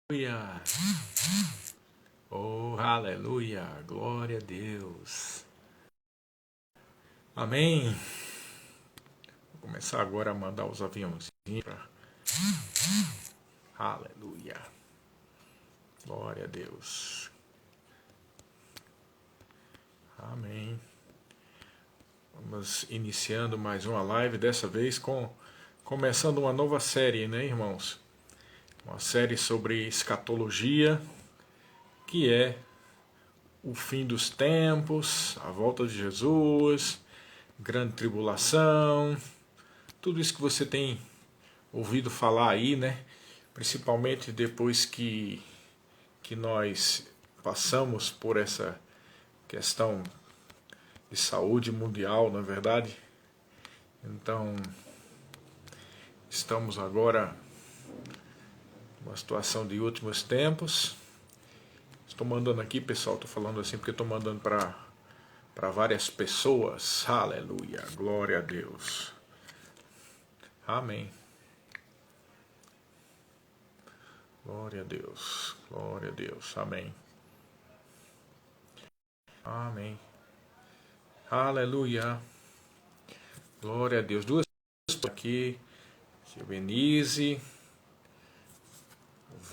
Aleluia. Oh, aleluia. Glória a Deus. Amém. Vou começar agora a mandar os aviãozinhos para. Aleluia. Glória a Deus. Amém. Vamos iniciando mais uma live, dessa vez começando uma nova série, né, irmãos? Uma série sobre escatologia, que é o fim dos tempos, a volta de Jesus, grande tribulação, tudo isso que você tem ouvido falar aí, né? Principalmente depois que nós passamos por essa questão de saúde mundial, não é verdade? Então, estamos agora numa situação de últimos tempos. Estou mandando aqui, pessoal, estou falando assim porque estou mandando para várias pessoas. Aleluia, glória a Deus. Amém. Glória a Deus, glória a Deus, amém. Amém. Aleluia. Glória a Deus. Duas pessoas aqui. Benise,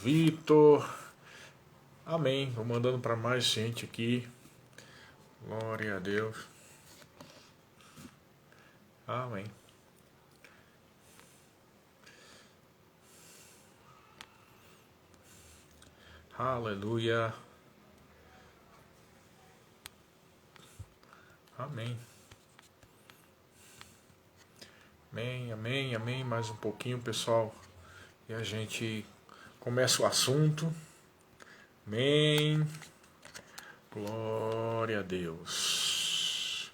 Vitor. Amém. Vou mandando para mais gente aqui. Glória a Deus. Amém. Aleluia. Amém. Amém, amém, amém. Mais um pouquinho, pessoal. E a gente começa o assunto. Amém. Glória a Deus.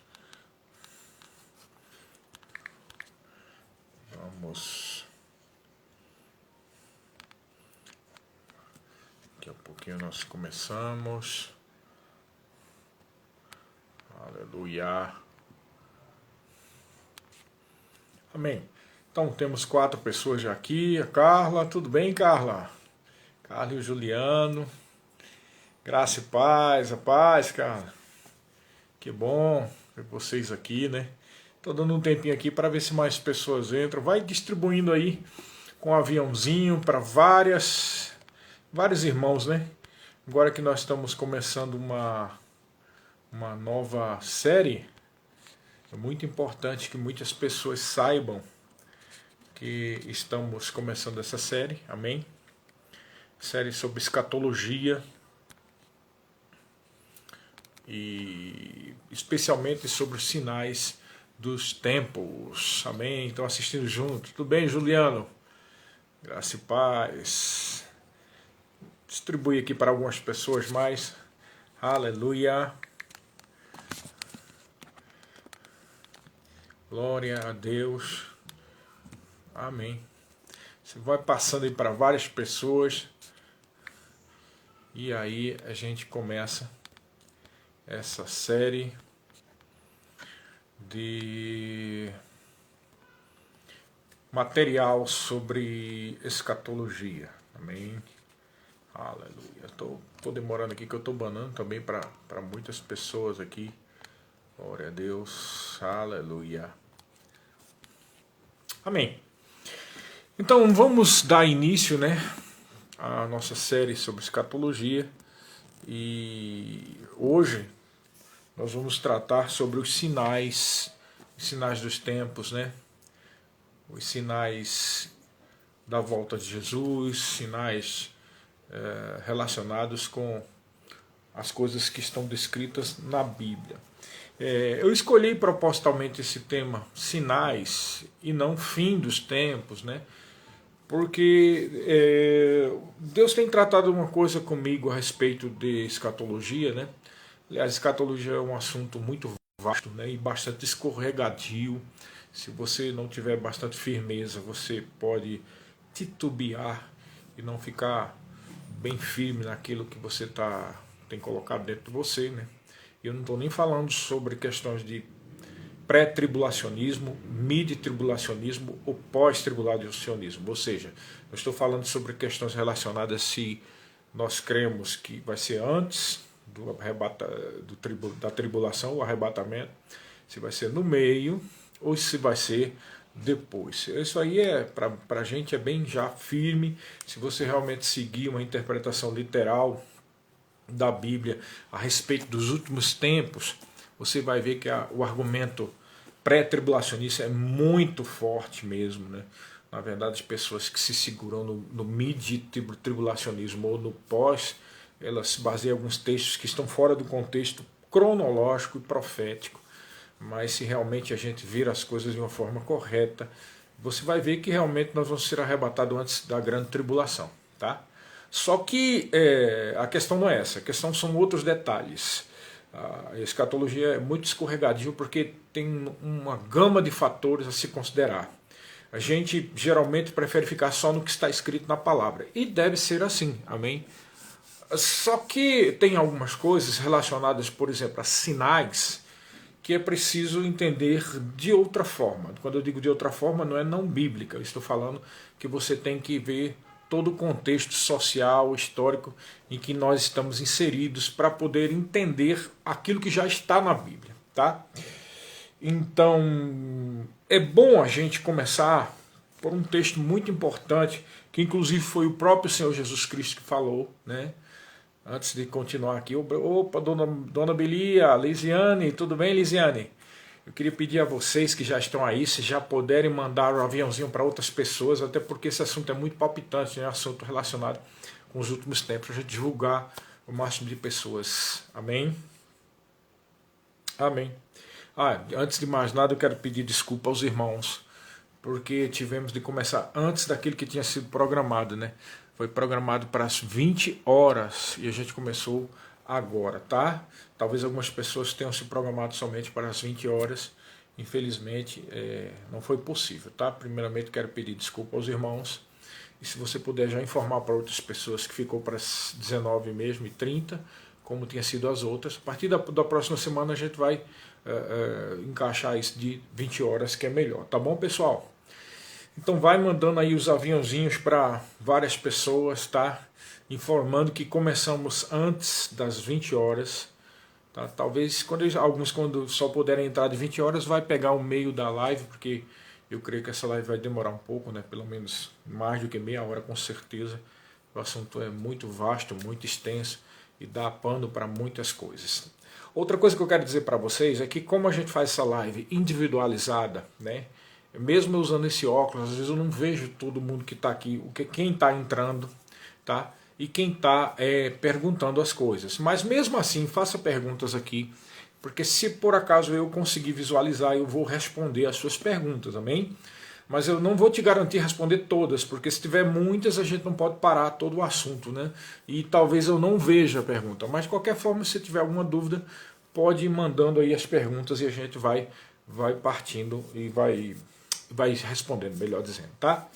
Vamos. Daqui a pouquinho nós começamos. Aleluia. Amém. Então temos 4 pessoas já aqui. A Carla, tudo bem, Carla? Carla e o Juliano. Graça e paz, a paz, Carla. Que bom ver vocês aqui, né? Tô dando um tempinho aqui para ver se mais pessoas entram. Vai distribuindo aí com um aviãozinho para vários irmãos, né? Agora que nós estamos começando uma nova série, é muito importante que muitas pessoas saibam que estamos começando essa série, amém? Série sobre escatologia e especialmente sobre os sinais dos tempos, amém? Estão assistindo junto, tudo bem, Juliano? Graça e paz. Distribui aqui para algumas pessoas mais, aleluia. Glória a Deus. Amém. Você vai passando aí para várias pessoas. E aí a gente começa essa série de material sobre escatologia. Amém. Aleluia. Tô demorando aqui que eu tô banando também para muitas pessoas aqui. Glória a Deus. Aleluia. Amém. Então vamos dar início, né, à nossa série sobre escatologia. E hoje nós vamos tratar sobre os sinais dos tempos, né? Os sinais da volta de Jesus, sinais relacionados com as coisas que estão descritas na Bíblia. Eu escolhi propositalmente esse tema, sinais, e não fim dos tempos, né? Porque Deus tem tratado uma coisa comigo a respeito de escatologia, né? Aliás, escatologia é um assunto muito vasto, né? E bastante escorregadio. Se você não tiver bastante firmeza, você pode titubear e não ficar bem firme naquilo que você tem colocado dentro de você, né? Eu não estou nem falando sobre questões de pré-tribulacionismo, mid-tribulacionismo ou pós-tribulacionismo. Ou seja, eu estou falando sobre questões relacionadas se nós cremos que vai ser antes da tribulação, o arrebatamento, se vai ser no meio ou se vai ser depois. Isso aí para a gente é bem já firme. Se você realmente seguir uma interpretação literal da Bíblia a respeito dos últimos tempos, você vai ver que o argumento pré-tribulacionista é muito forte mesmo, né? Na verdade, as pessoas que se seguram no mid-tribulacionismo ou no pós, elas se baseiam em alguns textos que estão fora do contexto cronológico e profético. Mas se realmente a gente vir as coisas de uma forma correta, você vai ver que realmente nós vamos ser arrebatados antes da grande tribulação, tá? Só que a questão não é essa, a questão são outros detalhes. A escatologia é muito escorregadio porque tem uma gama de fatores a se considerar. A gente geralmente prefere ficar só no que está escrito na palavra, e deve ser assim, amém? Só que tem algumas coisas relacionadas, por exemplo, a sinais, que é preciso entender de outra forma. Quando eu digo de outra forma, não é não bíblica, eu estou falando que você tem que ver todo o contexto social, histórico em que nós estamos inseridos para poder entender aquilo que já está na Bíblia, tá? Então, é bom a gente começar por um texto muito importante, que inclusive foi o próprio Senhor Jesus Cristo que falou, né? Antes de continuar aqui, opa, dona Belia, Lisiane, tudo bem, Lisiane? Eu queria pedir a vocês que já estão aí, se já puderem mandar um aviãozinho para outras pessoas, até porque esse assunto é muito palpitante, é um assunto relacionado com os últimos tempos, para a gente divulgar o máximo de pessoas. Amém? Amém. Antes de mais nada, eu quero pedir desculpa aos irmãos, porque tivemos de começar antes daquilo que tinha sido programado, né? Foi programado para as 20 horas e a gente começou agora, tá? Talvez algumas pessoas tenham se programado somente para as 20 horas. Infelizmente, não foi possível, tá? Primeiramente, quero pedir desculpa aos irmãos. E se você puder já informar para outras pessoas que ficou para as 19 mesmo e 30, como tinha sido as outras. A partir da próxima semana a gente vai encaixar isso de 20 horas, que é melhor. Tá bom, pessoal? Então vai mandando aí os aviãozinhos para várias pessoas, tá? Informando que começamos antes das 20 horas. Tá? Talvez alguns, quando só puderem entrar de 20 horas, vai pegar o meio da live, porque eu creio que essa live vai demorar um pouco, né? Pelo menos mais do que meia hora, com certeza. O assunto é muito vasto, muito extenso e dá pano para muitas coisas. Outra coisa que eu quero dizer para vocês é que como a gente faz essa live individualizada, né? Mesmo eu usando esse óculos, às vezes eu não vejo todo mundo que está aqui, quem está entrando, tá? E quem está perguntando as coisas. Mas mesmo assim, faça perguntas aqui, porque se por acaso eu conseguir visualizar, eu vou responder as suas perguntas, amém? Mas eu não vou te garantir responder todas, porque se tiver muitas, a gente não pode parar todo o assunto, né? E talvez eu não veja a pergunta. Mas de qualquer forma, se tiver alguma dúvida, pode ir mandando aí as perguntas e a gente vai partindo e vai respondendo, melhor dizendo, tá?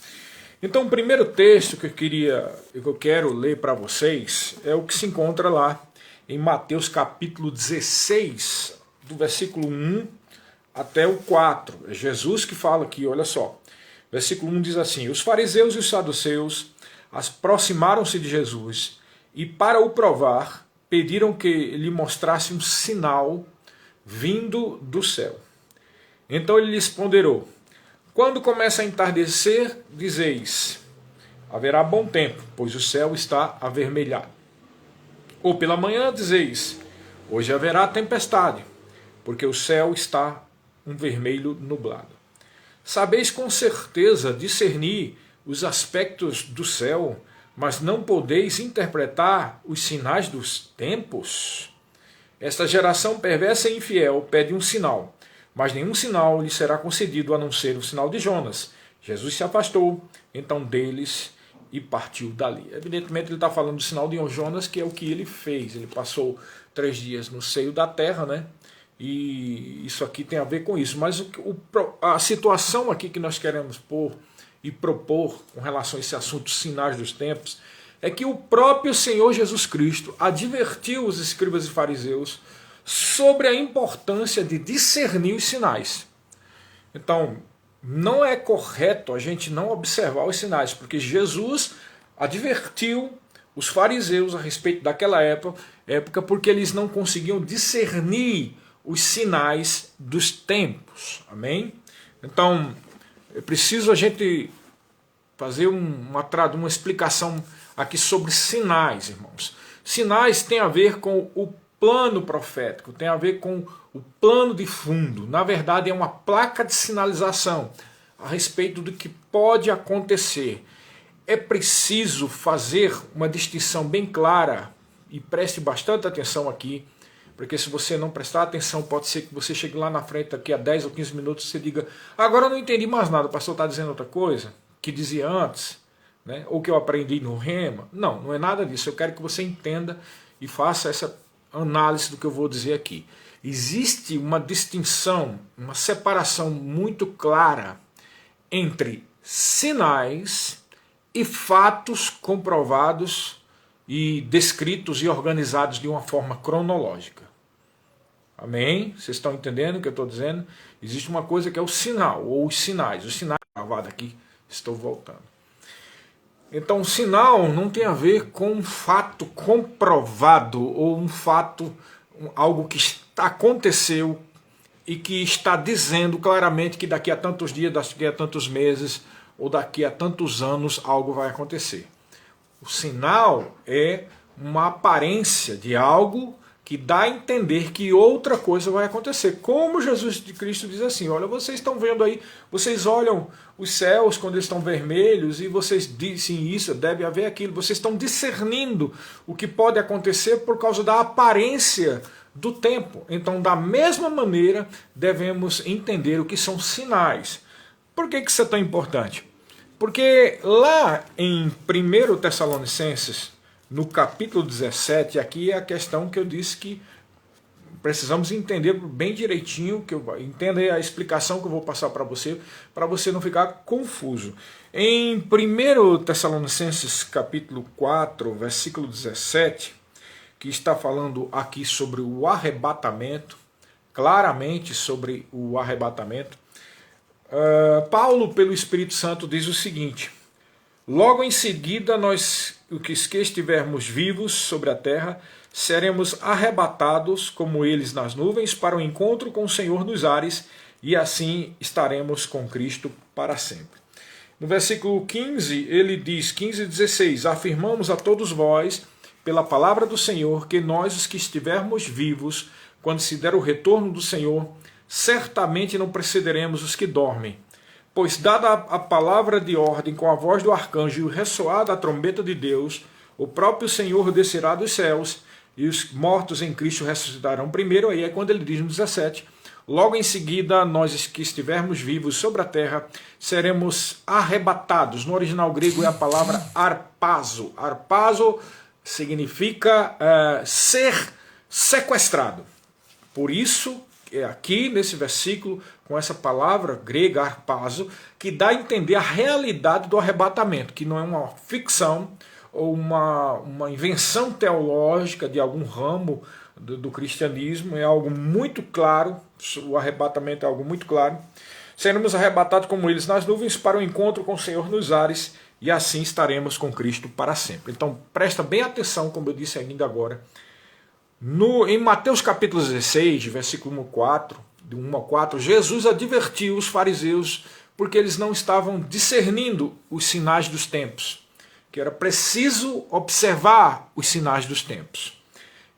Então, o primeiro texto que eu quero ler para vocês é o que se encontra lá em Mateus capítulo 16, do versículo 1 até o 4. É Jesus que fala aqui, olha só. Versículo 1 diz assim: Os fariseus e os saduceus aproximaram-se de Jesus e, para o provar, pediram que lhe mostrasse um sinal vindo do céu. Então ele lhes ponderou: Quando começa a entardecer, dizeis, haverá bom tempo, pois o céu está avermelhado. Ou pela manhã dizeis, hoje haverá tempestade, porque o céu está um vermelho nublado. Sabeis com certeza discernir os aspectos do céu, mas não podeis interpretar os sinais dos tempos? Esta geração perversa e infiel pede um sinal, mas nenhum sinal lhe será concedido a não ser o sinal de Jonas. Jesus se afastou, então deles, e partiu dali. Evidentemente ele está falando do sinal de Jonas, que é o que ele fez. Ele passou 3 dias no seio da terra, né? E isso aqui tem a ver com isso. Mas a situação aqui que nós queremos pôr e propor com relação a esse assunto, sinais dos tempos, é que o próprio Senhor Jesus Cristo advertiu os escribas e fariseus sobre a importância de discernir os sinais. Então, não é correto a gente não observar os sinais, porque Jesus advertiu os fariseus a respeito daquela época porque eles não conseguiam discernir os sinais dos tempos. Amém? Então, é preciso a gente fazer uma explicação aqui sobre sinais, irmãos. Sinais tem a ver com o plano profético, tem a ver com o plano de fundo. Na verdade, é uma placa de sinalização a respeito do que pode acontecer. É preciso fazer uma distinção bem clara, e preste bastante atenção aqui, porque se você não prestar atenção, pode ser que você chegue lá na frente, daqui a 10 ou 15 minutos, e você diga, agora eu não entendi mais nada, o pastor está dizendo outra coisa, que dizia antes, né? Ou que eu aprendi no Rema. Não, não é nada disso. Eu quero que você entenda e faça essa análise do que eu vou dizer aqui. Existe uma distinção, uma separação muito clara entre sinais e fatos comprovados e descritos e organizados de uma forma cronológica. Amém? Vocês estão entendendo o que eu estou dizendo? Existe uma coisa que é o sinal, ou os sinais. Os sinais, gravado aqui, estou voltando. Então, o sinal não tem a ver com um fato comprovado, ou um fato, algo que aconteceu e que está dizendo claramente que daqui a tantos dias, daqui a tantos meses, ou daqui a tantos anos algo vai acontecer. O sinal é uma aparência de algo que dá a entender que outra coisa vai acontecer. Como Jesus de Cristo diz assim, olha, vocês estão vendo aí, vocês olham os céus quando eles estão vermelhos e vocês dizem isso, deve haver aquilo. Vocês estão discernindo o que pode acontecer por causa da aparência do tempo. Então, da mesma maneira, devemos entender o que são sinais. Por que isso é tão importante? Porque lá em 1 Tessalonicenses, no capítulo 17, aqui é a questão que eu disse que precisamos entender bem direitinho, que eu entenda a explicação que eu vou passar para você não ficar confuso. Em 1 Tessalonicenses capítulo 4, versículo 17, que está falando aqui sobre o arrebatamento, claramente sobre o arrebatamento, Uh, Paulo, pelo Espírito Santo, diz o seguinte: logo em seguida, nós, os que estivermos vivos sobre a terra, seremos arrebatados como eles nas nuvens para o encontro com o Senhor nos ares, e assim estaremos com Cristo para sempre. No versículo 15, ele diz, 15:16, afirmamos a todos vós, pela palavra do Senhor, que nós, os que estivermos vivos, quando se der o retorno do Senhor, certamente não precederemos os que dormem. Pois, dada a palavra de ordem com a voz do arcanjo e o ressoar da trombeta de Deus, o próprio Senhor descerá dos céus e os mortos em Cristo ressuscitarão primeiro. Aí é quando ele diz no 17, logo em seguida, nós que estivermos vivos sobre a terra, seremos arrebatados. No original grego é a palavra arpazo. Arpazo significa ser sequestrado. Por isso, é aqui nesse versículo, com essa palavra grega, arpazo, que dá a entender a realidade do arrebatamento, que não é uma ficção ou uma invenção teológica de algum ramo do cristianismo, é algo muito claro, o arrebatamento é algo muito claro. Seremos arrebatados como eles nas nuvens para o encontro com o Senhor nos ares, e assim estaremos com Cristo para sempre. Então presta bem atenção, como eu disse ainda agora, em Mateus capítulo 16, versículo 4, de 1 a 4, Jesus advertiu os fariseus porque eles não estavam discernindo os sinais dos tempos, que era preciso observar os sinais dos tempos.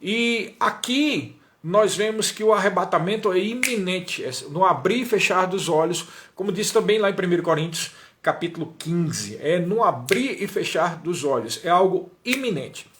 E aqui nós vemos que o arrebatamento é iminente, no abrir e fechar dos olhos, como diz também lá em 1 Coríntios capítulo 15, é no abrir e fechar dos olhos, é algo iminente.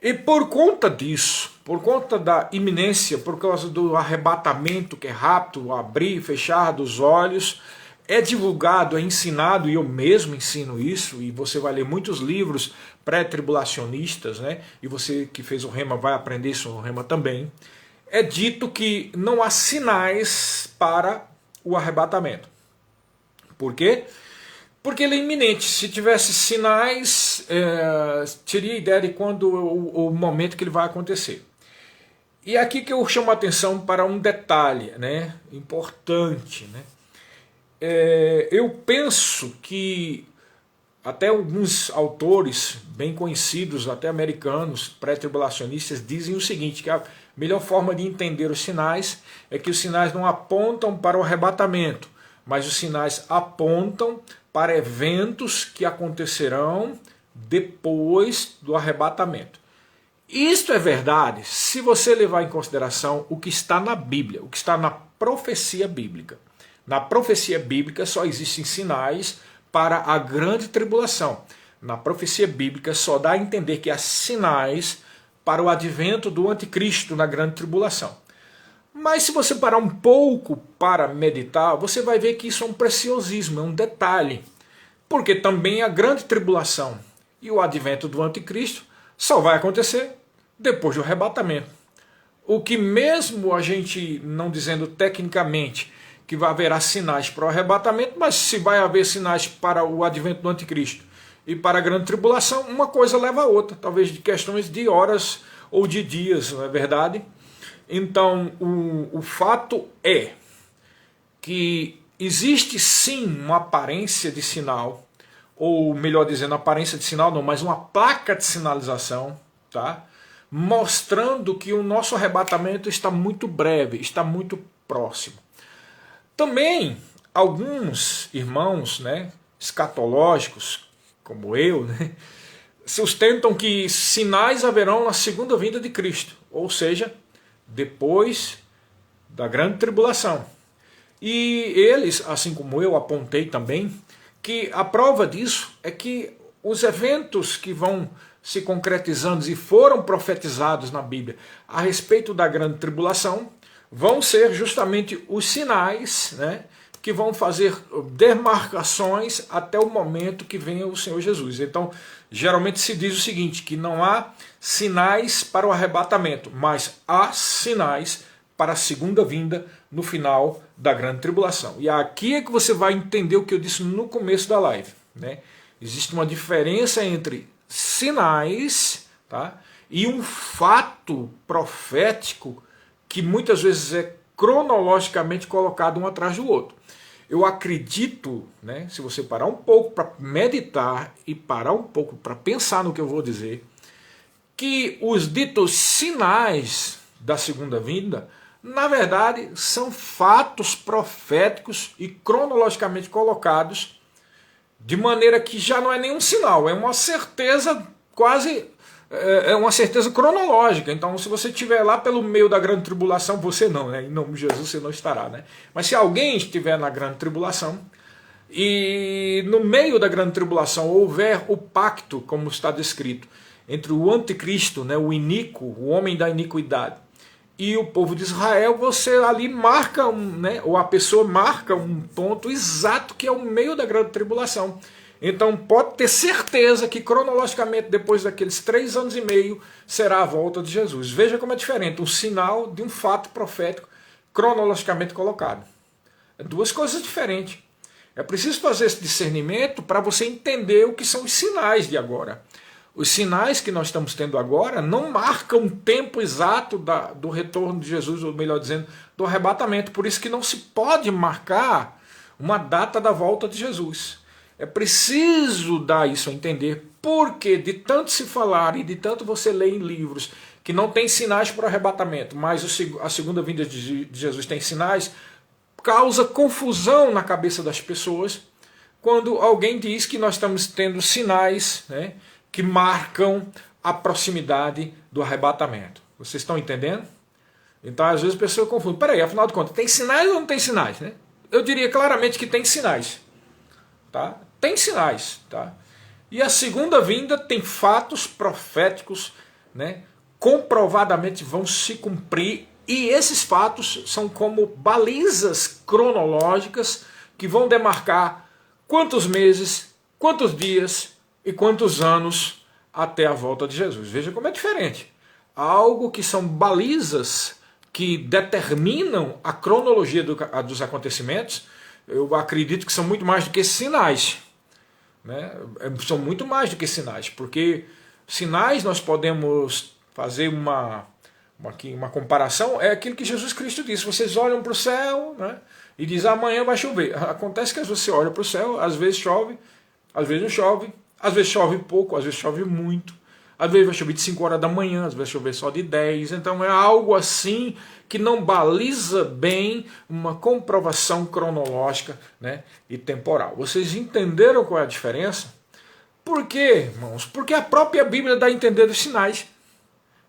E por conta disso, por conta da iminência, por causa do arrebatamento que é rápido, abrir e fechar dos olhos, é divulgado, é ensinado, e eu mesmo ensino isso, e você vai ler muitos livros pré-tribulacionistas, né? E você que fez o Rema vai aprender isso no Rema também. É dito que não há sinais para o arrebatamento. Por quê? Porque ele é iminente. Se tivesse sinais, teria ideia de quando o momento que ele vai acontecer. E é aqui que eu chamo a atenção para um detalhe, né, importante, né? Eu penso que até alguns autores bem conhecidos, até americanos, pré-tribulacionistas, dizem o seguinte, que a melhor forma de entender os sinais é que os sinais não apontam para o arrebatamento, mas os sinais apontam para eventos que acontecerão depois do arrebatamento. Isto é verdade se você levar em consideração o que está na Bíblia, o que está na profecia bíblica. Na profecia bíblica só existem sinais para a grande tribulação. Na profecia bíblica só dá a entender que há sinais para o advento do anticristo na grande tribulação. Mas se você parar um pouco para meditar, você vai ver que isso é um preciosismo, é um detalhe. Porque também a grande tribulação e o advento do anticristo só vai acontecer depois do arrebatamento. O que mesmo a gente não dizendo tecnicamente que vai haver sinais para o arrebatamento, mas se vai haver sinais para o advento do anticristo e para a grande tribulação, uma coisa leva a outra, talvez de questões de horas ou de dias, não é verdade? Então, o fato é que existe sim uma aparência de sinal, ou melhor dizendo, aparência de sinal não, mas uma placa de sinalização, tá? Mostrando que o nosso arrebatamento está muito breve, está muito próximo. Também alguns irmãos, né, escatológicos, como eu, né, sustentam que sinais haverão na segunda vinda de Cristo, ou seja, depois da grande tribulação. E eles, assim como eu apontei também, que a prova disso é que os eventos que vão se concretizando e foram profetizados na Bíblia a respeito da grande tribulação vão ser justamente os sinais, né, que vão fazer demarcações até o momento que venha o Senhor Jesus. Então, geralmente se diz o seguinte, que não há sinais para o arrebatamento, mas há sinais para a segunda vinda no final da grande tribulação. E aqui é que você vai entender o que eu disse no começo da live, né? Existe uma diferença entre sinais, tá, e um fato profético que muitas vezes é cronologicamente colocado um atrás do outro. Eu acredito, né, se você parar um pouco para meditar e parar um pouco para pensar no que eu vou dizer, que os ditos sinais da segunda vinda, na verdade, são fatos proféticos e cronologicamente colocados de maneira que já não é nenhum sinal, é uma certeza quase... É uma certeza cronológica. Então, se você estiver lá pelo meio da grande tribulação, você não, né? Em nome de Jesus você não estará, né? Mas se alguém estiver na grande tribulação e no meio da grande tribulação houver o pacto, como está descrito, entre o anticristo, né, o iníquo, o homem da iniquidade, e o povo de Israel, você ali marca, né, ou a pessoa marca um ponto exato que é o meio da grande tribulação. Então pode ter certeza que cronologicamente depois daqueles 3 anos e meio será a volta de Jesus. Veja como é diferente um sinal de um fato profético cronologicamente colocado. É duas coisas diferentes. É preciso fazer esse discernimento para você entender o que são os sinais de agora. Os sinais que nós estamos tendo agora não marcam o tempo exato do retorno de Jesus, ou melhor dizendo, do arrebatamento. Por isso que não se pode marcar uma data da volta de Jesus. É preciso dar isso a entender, porque de tanto se falar e de tanto você ler em livros que não tem sinais para o arrebatamento, mas a segunda vinda de Jesus tem sinais, causa confusão na cabeça das pessoas quando alguém diz que nós estamos tendo sinais, né, que marcam a proximidade do arrebatamento. Vocês estão entendendo? Então às vezes a pessoa confunde. Peraí, afinal de contas, tem sinais ou não tem sinais? Né? Eu diria claramente que tem sinais. Tá? Tem sinais. Tá? E a segunda vinda tem fatos proféticos, né, comprovadamente vão se cumprir, e esses fatos são como balizas cronológicas que vão demarcar quantos meses, quantos dias e quantos anos até a volta de Jesus. Veja como é diferente. Algo que são balizas que determinam a cronologia dos acontecimentos, eu acredito que são muito mais do que sinais. Né? São muito mais do que sinais, porque sinais nós podemos fazer uma uma comparação, é aquilo que Jesus Cristo disse. Vocês olham para o céu, né, e dizem amanhã vai chover. Acontece que às vezes você olha para o céu, às vezes chove, às vezes não chove, às vezes chove pouco, às vezes chove muito, às vezes vai chover de 5 horas da manhã, às vezes vai chover só de 10. Então é algo assim que não baliza bem uma comprovação cronológica, né, e temporal. Vocês entenderam qual é a diferença? Por quê, irmãos? Porque a própria Bíblia dá a entender dos sinais.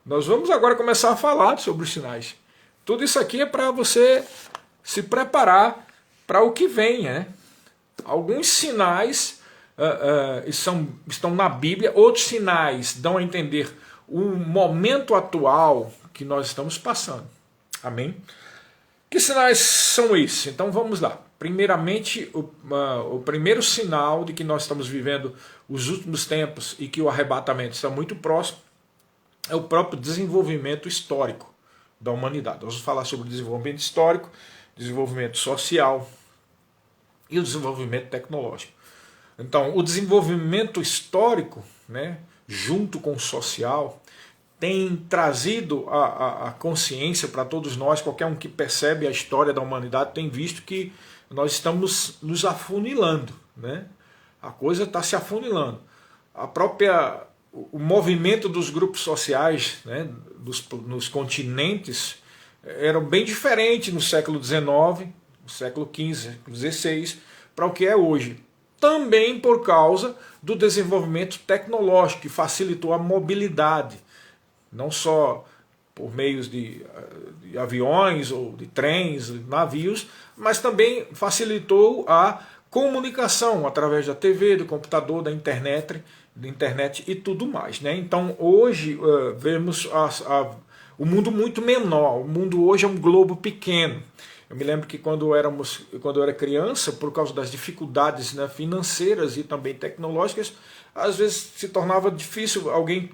Nós vamos agora começar a falar sobre os sinais. Tudo isso aqui é para você se preparar para o que vem, né? Alguns sinais estão na Bíblia, outros sinais dão a entender o momento atual que nós estamos passando. Amém? Que sinais são esses? Então vamos lá. Primeiramente, o primeiro sinal de que nós estamos vivendo os últimos tempos e que o arrebatamento está muito próximo é o próprio desenvolvimento histórico da humanidade. Nós vamos falar sobre o desenvolvimento histórico, desenvolvimento social e o desenvolvimento tecnológico. Então, o desenvolvimento histórico, né, junto com o social, tem trazido a consciência para todos nós. Qualquer um que percebe a história da humanidade tem visto que nós estamos nos afunilando, né? A coisa está se afunilando. O movimento dos grupos sociais, né, nos continentes era bem diferente no século XIX, no século XV, século XVI, para o que é hoje. Também por causa do desenvolvimento tecnológico, que facilitou a mobilidade, não só por meios de aviões ou de trens, navios, mas também facilitou a comunicação através da TV, do computador, da internet e tudo mais, né? Então hoje vemos o mundo muito menor. O mundo hoje é um globo pequeno. Eu me lembro que quando eu era criança, por causa das dificuldades, né, financeiras e também tecnológicas, às vezes se tornava difícil alguém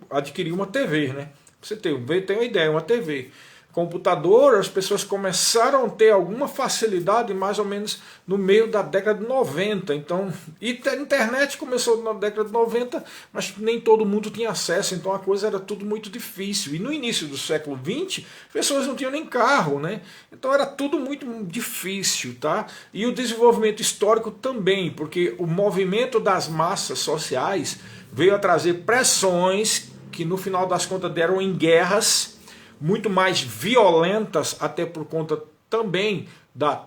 adquirir uma TV, né? Você tem uma ideia, uma TV. Computador, as pessoas começaram a ter alguma facilidade mais ou menos no meio da década de 90. Então, e a internet começou na década de 90, mas nem todo mundo tinha acesso, então a coisa era tudo muito difícil. E no início do século XX, pessoas não tinham nem carro, né? Então era tudo muito difícil, tá? E o desenvolvimento histórico também, porque o movimento das massas sociais veio a trazer pressões que no final das contas deram em guerras muito mais violentas, até por conta também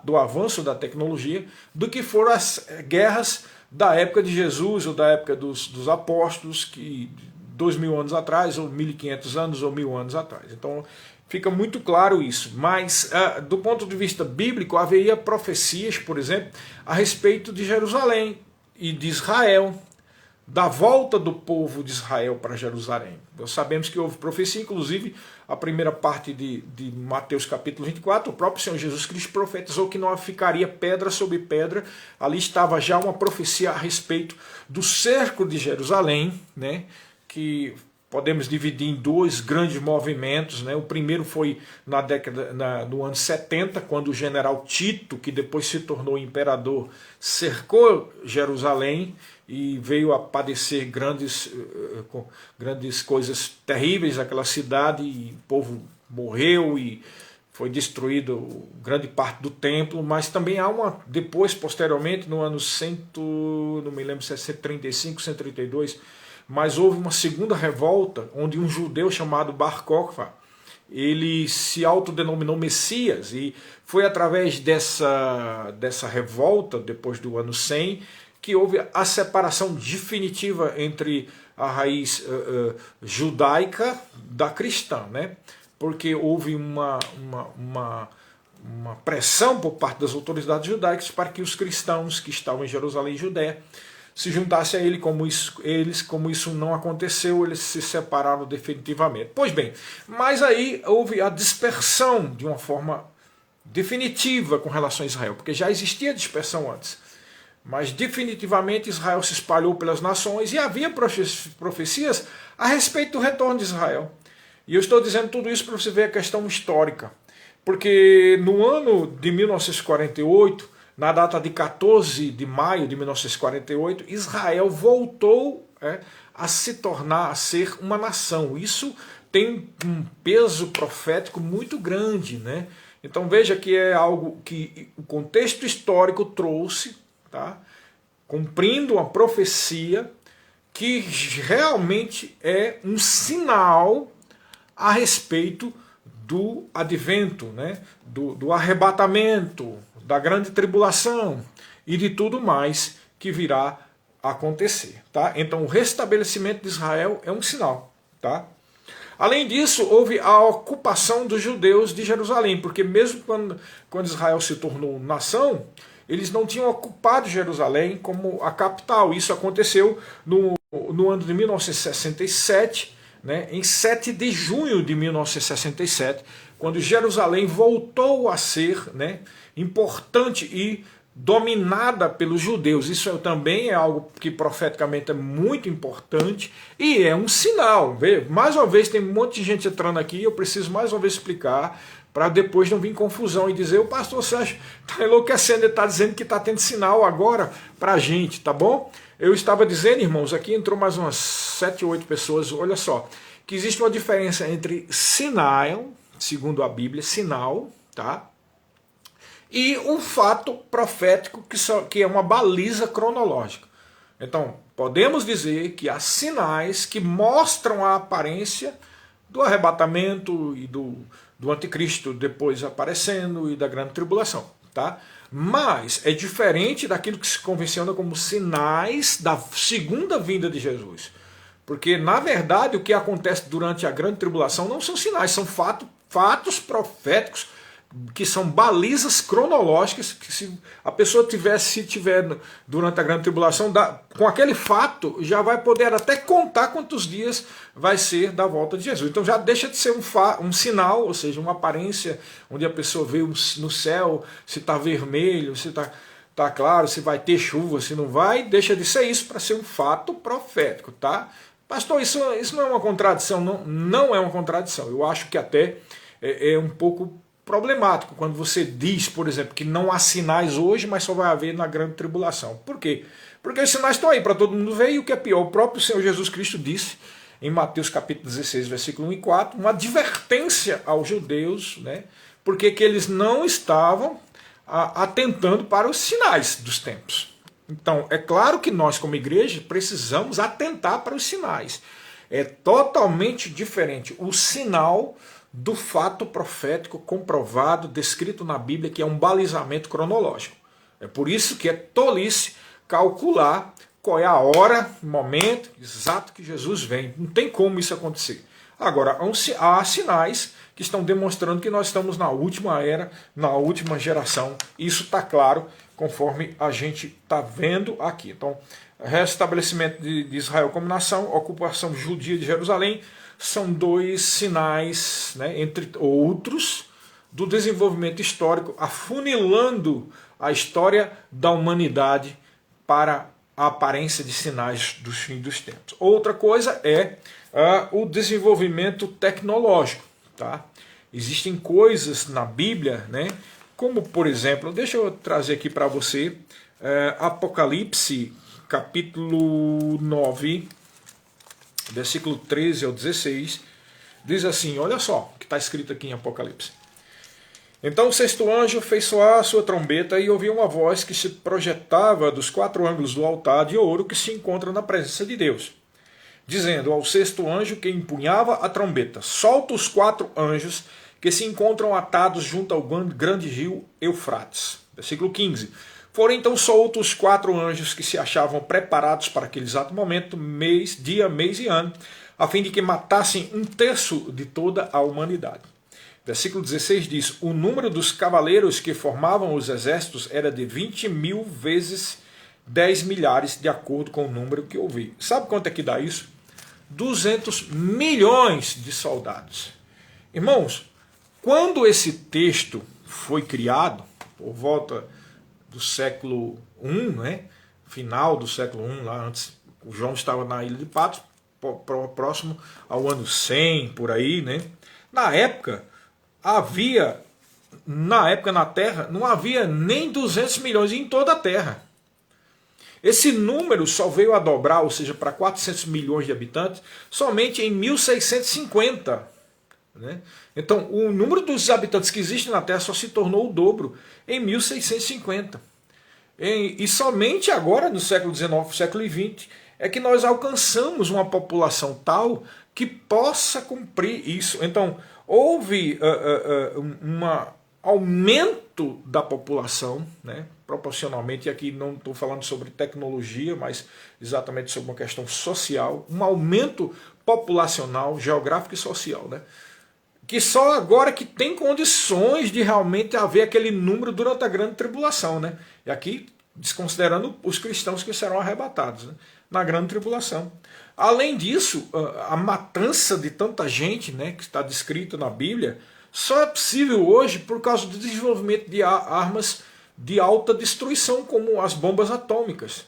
do avanço da tecnologia, do que foram as guerras da época de Jesus ou da época dos apóstolos, que 2000 anos atrás, ou 1500 anos, ou 1000 anos atrás. Então fica muito claro isso. Mas do ponto de vista bíblico, haveria profecias, por exemplo, a respeito de Jerusalém e de Israel, da volta do povo de Israel para Jerusalém. Nós sabemos que houve profecia, inclusive a primeira parte de Mateus capítulo 24, o próprio Senhor Jesus Cristo profetizou que não ficaria pedra sobre pedra. Ali estava já uma profecia a respeito do cerco de Jerusalém, né, que podemos dividir em dois grandes movimentos, né? O primeiro foi no ano 70, quando o general Tito, que depois se tornou imperador, cercou Jerusalém e veio a padecer grandes coisas terríveis naquela cidade, e o povo morreu e foi destruído grande parte do templo. Mas também há depois, posteriormente, no ano 100, não me lembro se é 135, 132, mas houve uma segunda revolta, onde um judeu chamado Bar Kokhba, ele se autodenominou Messias, e foi através dessa revolta, depois do ano 100, que houve a separação definitiva entre a raiz judaica da cristã, né? Porque houve uma pressão por parte das autoridades judaicas para que os cristãos que estavam em Jerusalém e Judéia se juntassem a ele. Como isso não aconteceu, eles se separaram definitivamente. Pois bem, mas aí houve a dispersão de uma forma definitiva com relação a Israel, porque já existia dispersão antes. Mas definitivamente Israel se espalhou pelas nações, e havia profecias a respeito do retorno de Israel. E eu estou dizendo tudo isso para você ver a questão histórica. Porque no ano de 1948, na data de 14 de maio de 1948, Israel voltou a se tornar, a ser uma nação. Isso tem um peso profético muito grande, né? Então veja que é algo que o contexto histórico trouxe, tá? Cumprindo uma profecia que realmente é um sinal a respeito do advento, né? do arrebatamento, da grande tribulação e de tudo mais que virá a acontecer. Tá? Então o restabelecimento de Israel é um sinal. Tá? Além disso, houve a ocupação dos judeus de Jerusalém, porque mesmo quando Israel se tornou nação, eles não tinham ocupado Jerusalém como a capital. Isso aconteceu no ano de 1967, né, em 7 de junho de 1967, quando Jerusalém voltou a ser, né, importante e dominada pelos judeus. Isso também é algo que profeticamente é muito importante e é um sinal. Mais uma vez tem um monte de gente entrando aqui, eu preciso mais uma vez explicar para depois não vir confusão e dizer o pastor Sérgio está enlouquecendo, ele está dizendo que está tendo sinal agora para a gente, tá bom? Eu estava dizendo, irmãos, aqui entrou mais umas 7 ou 8 pessoas, olha só, que existe uma diferença entre sinal, segundo a Bíblia, sinal, tá? E um fato profético que é uma baliza cronológica. Então, podemos dizer que há sinais que mostram a aparência do arrebatamento e do anticristo depois aparecendo e da grande tribulação. Tá? Mas é diferente daquilo que se convenciona como sinais da segunda vinda de Jesus. Porque, na verdade, o que acontece durante a grande tribulação não são sinais, são fatos proféticos que são balizas cronológicas, que se a pessoa tiver durante a grande tribulação, com aquele fato, já vai poder até contar quantos dias vai ser da volta de Jesus. Então já deixa de ser um sinal, ou seja, uma aparência, onde a pessoa vê no céu se está vermelho, se está claro, se vai ter chuva, se não vai, deixa de ser isso para ser um fato profético, tá? Pastor, isso não é uma contradição? Não é uma contradição. Eu acho que até é um pouco problemático quando você diz, por exemplo, que não há sinais hoje, mas só vai haver na grande tribulação. Por quê? Porque os sinais estão aí para todo mundo ver, e o que é pior, o próprio Senhor Jesus Cristo disse em Mateus capítulo 16, versículo 1 e 4, uma advertência aos judeus, né, porque que eles não estavam atentando para os sinais dos tempos. Então, é claro que nós, como igreja, precisamos atentar para os sinais. É totalmente diferente o sinal do fato profético comprovado, descrito na Bíblia, que é um balizamento cronológico. É por isso que é tolice calcular qual é a hora, momento exato que Jesus vem. Não tem como isso acontecer. Agora, há sinais que estão demonstrando que nós estamos na última era, na última geração. Isso está claro, conforme a gente está vendo aqui. Então, restabelecimento de Israel como nação, ocupação judia de Jerusalém, são dois sinais, né, entre outros, do desenvolvimento histórico, afunilando a história da humanidade para a aparência de sinais dos fins dos tempos. Outra coisa é o desenvolvimento tecnológico. Tá? Existem coisas na Bíblia, né, como por exemplo, deixa eu trazer aqui para você, Apocalipse capítulo 9, versículo 13 ao 16, diz assim, olha só o que está escrito aqui em Apocalipse. Então o sexto anjo fez soar a sua trombeta e ouviu uma voz que se projetava dos 4 ângulos do altar de ouro que se encontra na presença de Deus, dizendo ao sexto anjo que empunhava a trombeta, solta os 4 anjos que se encontram atados junto ao grande rio Eufrates. Versículo 15. Foram então soltos os 4 anjos que se achavam preparados para aquele exato momento, dia, mês e ano, a fim de que matassem 1/3 de toda a humanidade. Versículo 16 diz, o número dos cavaleiros que formavam os exércitos era de 20.000 vezes 10 milhares, de acordo com o número que eu vi. Sabe quanto é que dá isso? 200 milhões de soldados. Irmãos, quando esse texto foi criado, por volta do século I, né? Final do século I, lá antes, o João estava na Ilha de Patmos, próximo ao ano 100, por aí, né? Na época na Terra, não havia nem 200 milhões em toda a Terra. Esse número só veio a dobrar, ou seja, para 400 milhões de habitantes, somente em 1650. Né? Então, o número dos habitantes que existem na Terra só se tornou o dobro em 1650. E somente agora, no século XIX, século XX, é que nós alcançamos uma população tal que possa cumprir isso. Então, houve um aumento da população, né, proporcionalmente, e aqui não estou falando sobre tecnologia, mas exatamente sobre uma questão social, um aumento populacional, geográfico e social, né, que só agora que tem condições de realmente haver aquele número durante a grande tribulação, né, e aqui desconsiderando os cristãos que serão arrebatados, né, na grande tribulação. Além disso, a matança de tanta gente, né, que está descrita na Bíblia, só é possível hoje por causa do desenvolvimento de armas de alta destruição, como as bombas atômicas.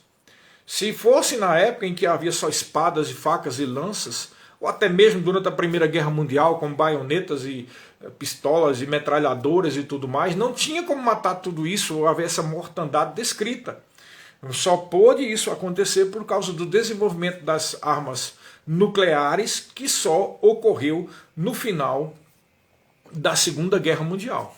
Se fosse na época em que havia só espadas e facas e lanças, ou até mesmo durante a Primeira Guerra Mundial, com baionetas e pistolas e metralhadoras e tudo mais, não tinha como matar tudo isso ou haver essa mortandade descrita. Só pôde isso acontecer por causa do desenvolvimento das armas nucleares, que só ocorreu no final da Segunda Guerra Mundial.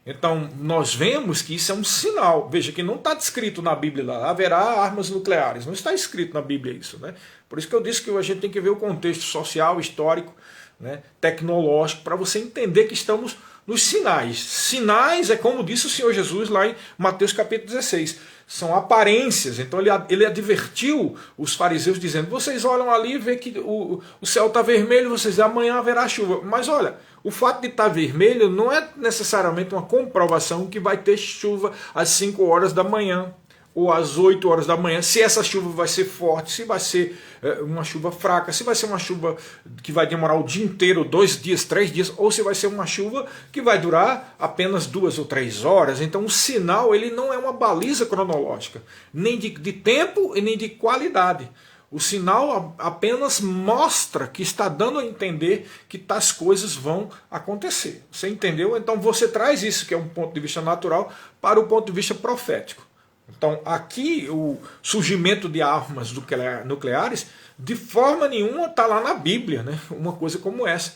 Então nós vemos que isso é um sinal. Veja que não está descrito na Bíblia lá, haverá armas nucleares. Não está escrito na Bíblia isso, né? Por isso que eu disse que a gente tem que ver o contexto social, histórico, né, tecnológico, para você entender que estamos nos sinais. Sinais é como disse o Senhor Jesus lá em Mateus capítulo 16. São aparências. Então ele advertiu os fariseus dizendo, vocês olham ali e vê que o céu está vermelho, vocês dizem, amanhã haverá chuva. Mas olha, o fato de estar vermelho não é necessariamente uma comprovação que vai ter chuva às 5 horas da manhã ou às 8 horas da manhã, se essa chuva vai ser forte, se vai ser uma chuva fraca, se vai ser uma chuva que vai demorar o dia inteiro, 2 dias, 3 dias, ou se vai ser uma chuva que vai durar apenas 2 ou 3 horas. Então o sinal ele não é uma baliza cronológica, nem de tempo e nem de qualidade. O sinal apenas mostra que está dando a entender que tais coisas vão acontecer. Você entendeu? Então você traz isso, que é um ponto de vista natural, para o ponto de vista profético. Então aqui o surgimento de armas nucleares de forma nenhuma está lá na Bíblia, né? Uma coisa como essa,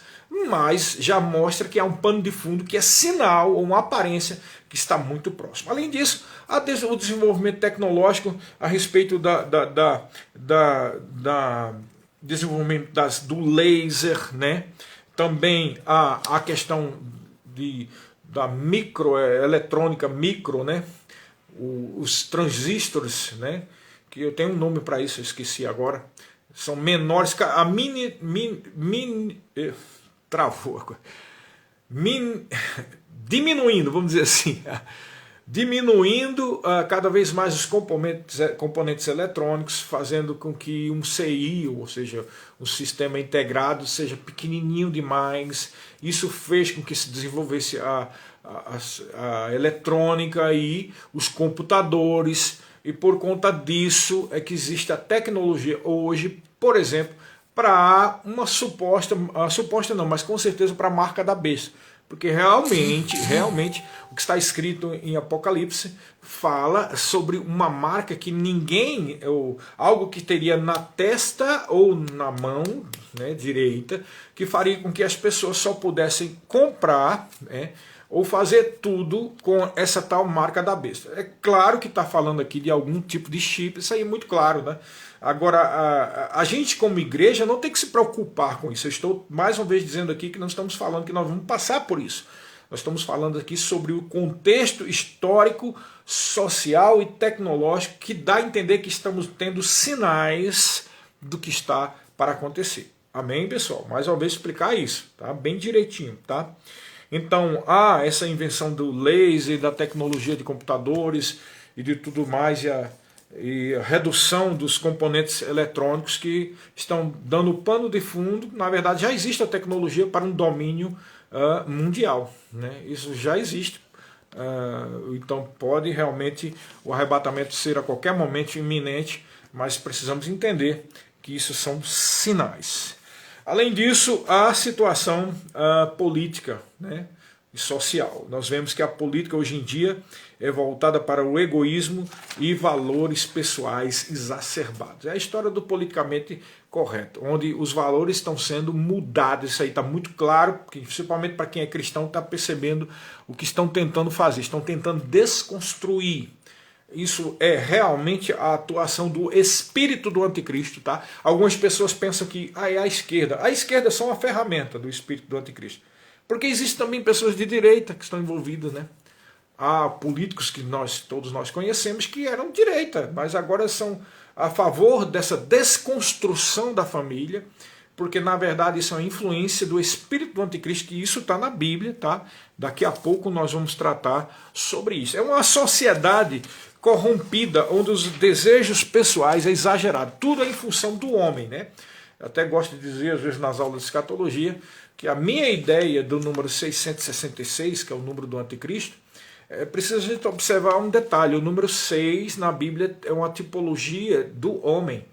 mas já mostra que há um pano de fundo que é sinal ou uma aparência que está muito próximo. Além disso, há o desenvolvimento tecnológico a respeito desenvolvimento do laser, né? Também a questão da microeletrônica, né? Os transistores, né, que eu tenho um nome para isso, eu esqueci agora, são menores, diminuindo, vamos dizer assim, diminuindo cada vez mais os componentes eletrônicos, fazendo com que um CI, ou seja, um sistema integrado, seja pequenininho demais. Isso fez com que se desenvolvesse a eletrônica e os computadores, e por conta disso é que existe a tecnologia hoje, por exemplo, para uma suposta não, mas com certeza para a marca da besta. Porque realmente, o que está escrito em Apocalipse fala sobre uma marca que ninguém, ou algo que teria na testa ou na mão, né, direita, que faria com que as pessoas só pudessem comprar, né, ou fazer tudo com essa tal marca da besta. É claro que está falando aqui de algum tipo de chip, isso aí é muito claro, né? Agora, a gente como igreja não tem que se preocupar com isso. Eu estou mais uma vez dizendo aqui que não estamos falando que nós vamos passar por isso. Nós estamos falando aqui sobre o contexto histórico, social e tecnológico que dá a entender que estamos tendo sinais do que está para acontecer. Amém, pessoal? Mais uma vez explicar isso, tá? Bem direitinho, tá? Então, há essa invenção do laser, da tecnologia de computadores e de tudo mais, e a redução dos componentes eletrônicos que estão dando pano de fundo. Na verdade, já existe a tecnologia para um domínio mundial, né? Isso já existe. Então pode realmente o arrebatamento ser a qualquer momento iminente, mas precisamos entender que isso são sinais. Além disso, a situação política, né? e social. Nós vemos que a política hoje em dia é voltada para o egoísmo e valores pessoais exacerbados. É a história do politicamente correto, onde os valores estão sendo mudados. Isso aí está muito claro, principalmente para quem é cristão está percebendo o que estão tentando fazer. Estão tentando desconstruir. Isso é realmente a atuação do espírito do anticristo, tá? Algumas pessoas pensam que é a esquerda. A esquerda é só uma ferramenta do espírito do anticristo. Porque existem também pessoas de direita que estão envolvidas, né? Há políticos que todos nós conhecemos que eram de direita, mas agora são a favor dessa desconstrução da família, porque na verdade isso é uma influência do espírito do anticristo, que isso está na Bíblia, tá? Daqui a pouco nós vamos tratar sobre isso. É uma sociedade corrompida, onde os desejos pessoais é exagerado. Tudo é em função do homem, né? Eu até gosto de dizer, às vezes, nas aulas de escatologia, que a minha ideia do número 666, que é o número do anticristo, precisa a gente observar um detalhe. O número 6 na Bíblia é uma tipologia do homem.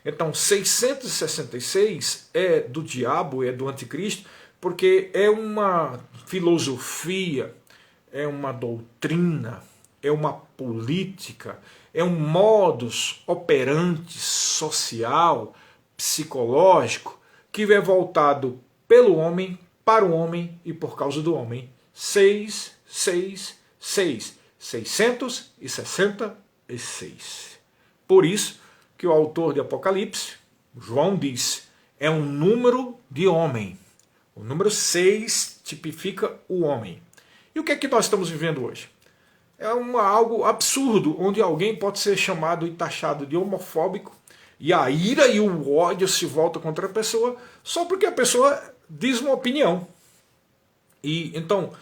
Então, 666 é do diabo, é do anticristo, porque é uma filosofia, é uma doutrina, é uma política, é um modus operandi social, psicológico, que é voltado pelo homem, para o homem e por causa do homem. 666. Por isso que o autor de Apocalipse, João, diz, é um número de homem. O número 6 tipifica o homem. E o que é que nós estamos vivendo hoje? É algo absurdo, onde alguém pode ser chamado e taxado de homofóbico, e a ira e o ódio se voltam contra a pessoa, só porque a pessoa diz uma opinião. E então,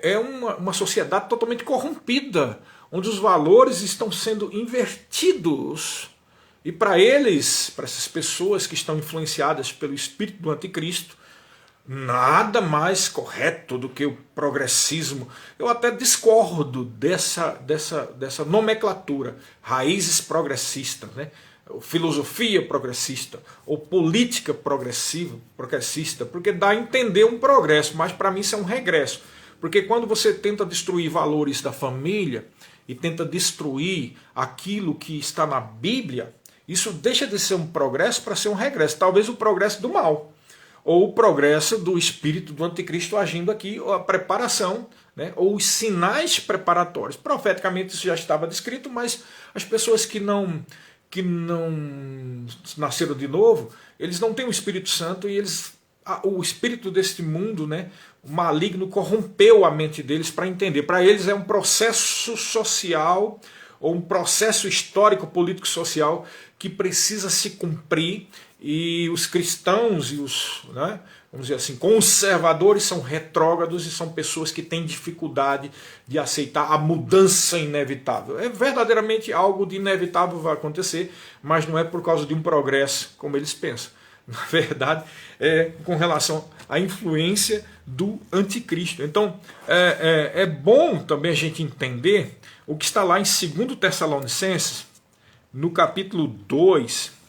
é uma sociedade totalmente corrompida, onde os valores estão sendo invertidos. E para eles, para essas pessoas que estão influenciadas pelo espírito do anticristo, nada mais correto do que o progressismo. Eu até discordo dessa nomenclatura, raízes progressistas, né? Filosofia progressista, ou política progressista, porque dá a entender um progresso, mas para mim isso é um regresso. Porque quando você tenta destruir valores da família e tenta destruir aquilo que está na Bíblia, isso deixa de ser um progresso para ser um regresso. Talvez o progresso do mal, ou o progresso do espírito do anticristo agindo aqui, ou a preparação, né, ou os sinais preparatórios. Profeticamente isso já estava descrito, mas as pessoas que não nasceram de novo, eles não têm o Espírito Santo e o espírito deste mundo, né, o maligno, corrompeu a mente deles para entender. Para eles é um processo social ou um processo histórico, político, social que precisa se cumprir, e os cristãos e os, né, vamos dizer assim, conservadores são retrógrados e são pessoas que têm dificuldade de aceitar a mudança inevitável. É verdadeiramente algo de inevitável vai acontecer, mas não é por causa de um progresso como eles pensam. Na verdade, é com relação à influência do anticristo. Então, é bom também a gente entender o que está lá em 2 Tessalonicenses, no capítulo 2,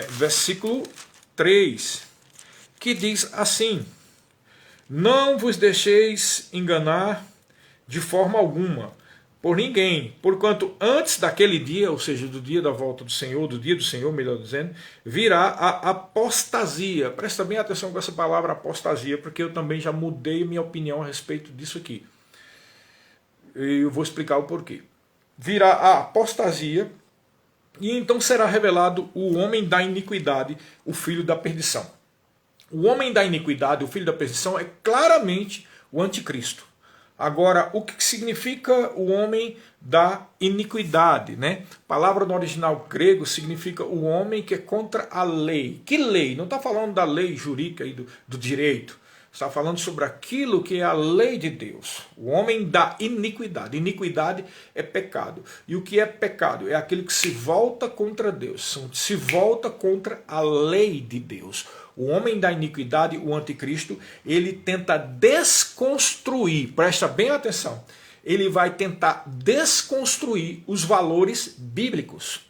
versículo 3, que diz assim: não vos deixeis enganar de forma alguma por ninguém, porquanto antes daquele dia, ou seja, do dia da volta do Senhor, do dia do Senhor, melhor dizendo, virá a apostasia. Presta bem atenção com essa palavra apostasia, porque eu também já mudei minha opinião a respeito disso aqui. E eu vou explicar o porquê. Virá a apostasia, e então será revelado o homem da iniquidade, o filho da perdição. O homem da iniquidade, o filho da perdição, é claramente o anticristo. Agora, o que significa o homem da iniquidade, né? A palavra no original grego significa o homem que é contra a lei. Que lei? Não está falando da lei jurídica e do direito. Está falando sobre aquilo que é a lei de Deus. O homem da iniquidade. Iniquidade é pecado. E o que é pecado? É aquilo que se volta contra Deus. Se volta contra a lei de Deus. O homem da iniquidade, o anticristo, ele tenta desconstruir, presta bem atenção, ele vai tentar desconstruir os valores bíblicos.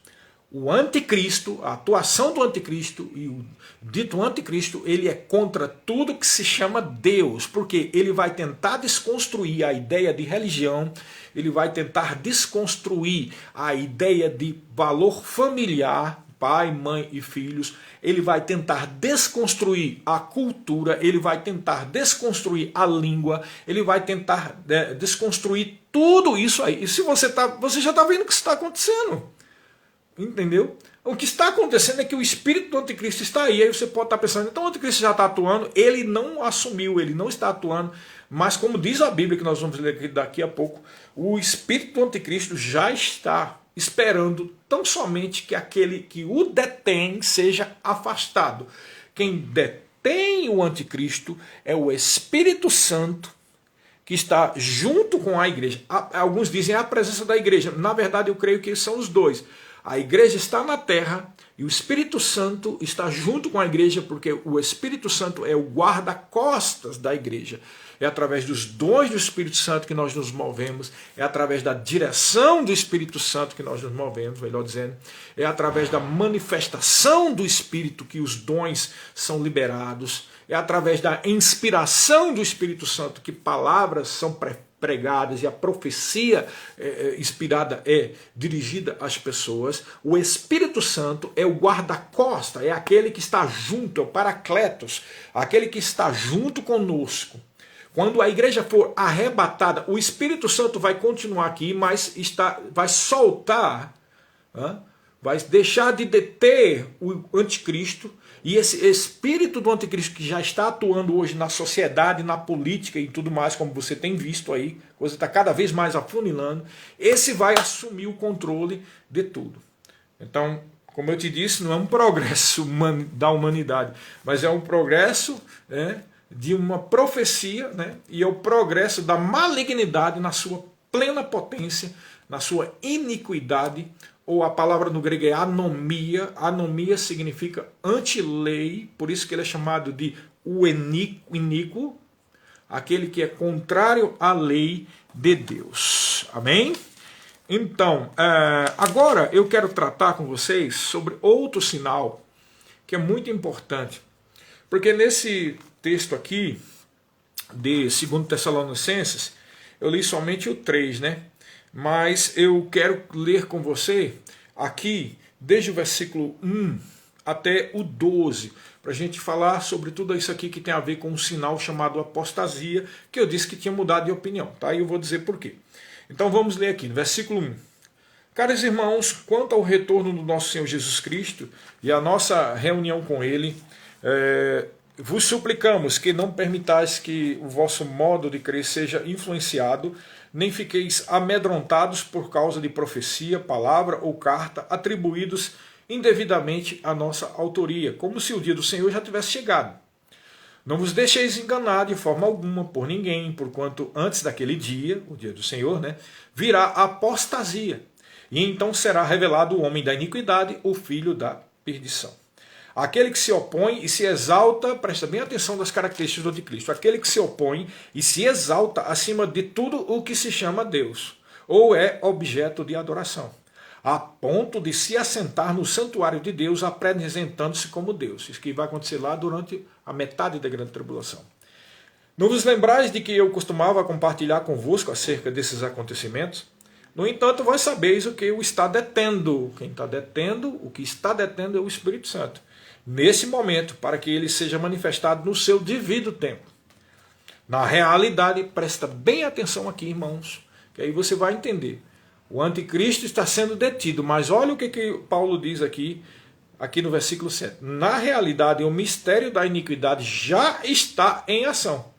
o anticristo, a atuação do anticristo e o dito anticristo, ele é contra tudo que se chama Deus, porque ele vai tentar desconstruir a ideia de religião, ele vai tentar desconstruir a ideia de valor familiar, pai, mãe e filhos, ele vai tentar desconstruir a cultura, ele vai tentar desconstruir a língua, ele vai tentar desconstruir tudo isso aí. E se você já está vendo o que está acontecendo. Entendeu? O que está acontecendo é que o espírito do anticristo está aí. Aí você pode estar pensando, então o anticristo já está atuando. Ele não assumiu, ele não está atuando. Mas como diz a Bíblia, que nós vamos ler daqui a pouco, o espírito do anticristo já está esperando tão somente que aquele que o detém seja afastado. Quem detém o anticristo é o Espírito Santo, que está junto com a igreja. Alguns dizem a presença da igreja. Na verdade, eu creio que são os dois. A igreja está na terra e o Espírito Santo está junto com a igreja, porque o Espírito Santo é o guarda-costas da igreja. É através dos dons do Espírito Santo que nós nos movemos, é através da direção do Espírito Santo que nós nos movemos, melhor dizendo, é através da manifestação do Espírito que os dons são liberados, é através da inspiração do Espírito Santo que palavras são pregadas e a profecia inspirada é dirigida às pessoas. O Espírito Santo é o guarda-costa, é aquele que está junto, é o Paracletos, aquele que está junto conosco. Quando a igreja for arrebatada, o Espírito Santo vai continuar aqui, mas vai soltar, vai deixar de deter o anticristo, e esse espírito do anticristo que já está atuando hoje na sociedade, na política e tudo mais, como você tem visto aí, a coisa está cada vez mais afunilando, esse vai assumir o controle de tudo. Então, como eu te disse, não é um progresso da humanidade, mas é um progresso de uma profecia, e é o progresso da malignidade na sua plena potência, na sua iniquidade, ou a palavra no grego é anomia. Anomia significa anti-lei, por isso que ele é chamado de o iníquo, aquele que é contrário à lei de Deus. Amém? Então, agora eu quero tratar com vocês sobre outro sinal que é muito importante, porque nesse texto aqui de 2 Tessalonicenses, eu li somente o 3, mas eu quero ler com você aqui, desde o versículo 1 até o 12, para a gente falar sobre tudo isso aqui que tem a ver com um sinal chamado apostasia, que eu disse que tinha mudado de opinião, tá? E eu vou dizer por quê. Então vamos ler aqui, no versículo 1. Caros irmãos, quanto ao retorno do nosso Senhor Jesus Cristo e a nossa reunião com Ele, vos suplicamos que não permitais que o vosso modo de crer seja influenciado, nem fiqueis amedrontados por causa de profecia, palavra ou carta atribuídos indevidamente à nossa autoria, como se o dia do Senhor já tivesse chegado. Não vos deixeis enganar de forma alguma por ninguém, porquanto antes daquele dia, o dia do Senhor, virá a apostasia, e então será revelado o homem da iniquidade, o filho da perdição. Aquele que se opõe e se exalta, presta bem atenção das características do anticristo, aquele que se opõe e se exalta acima de tudo o que se chama Deus, ou é objeto de adoração, a ponto de se assentar no santuário de Deus, apresentando-se como Deus. Isso que vai acontecer lá durante a metade da grande tribulação. Não vos lembrais de que eu costumava compartilhar convosco acerca desses acontecimentos? No entanto, vós sabeis o que o está detendo. Quem está detendo, o que está detendo é o Espírito Santo. Nesse momento, para que ele seja manifestado no seu devido tempo. Na realidade, presta bem atenção aqui, irmãos, que aí você vai entender. O anticristo está sendo detido, mas olha o que Paulo diz aqui no versículo 7. Na realidade, o mistério da iniquidade já está em ação,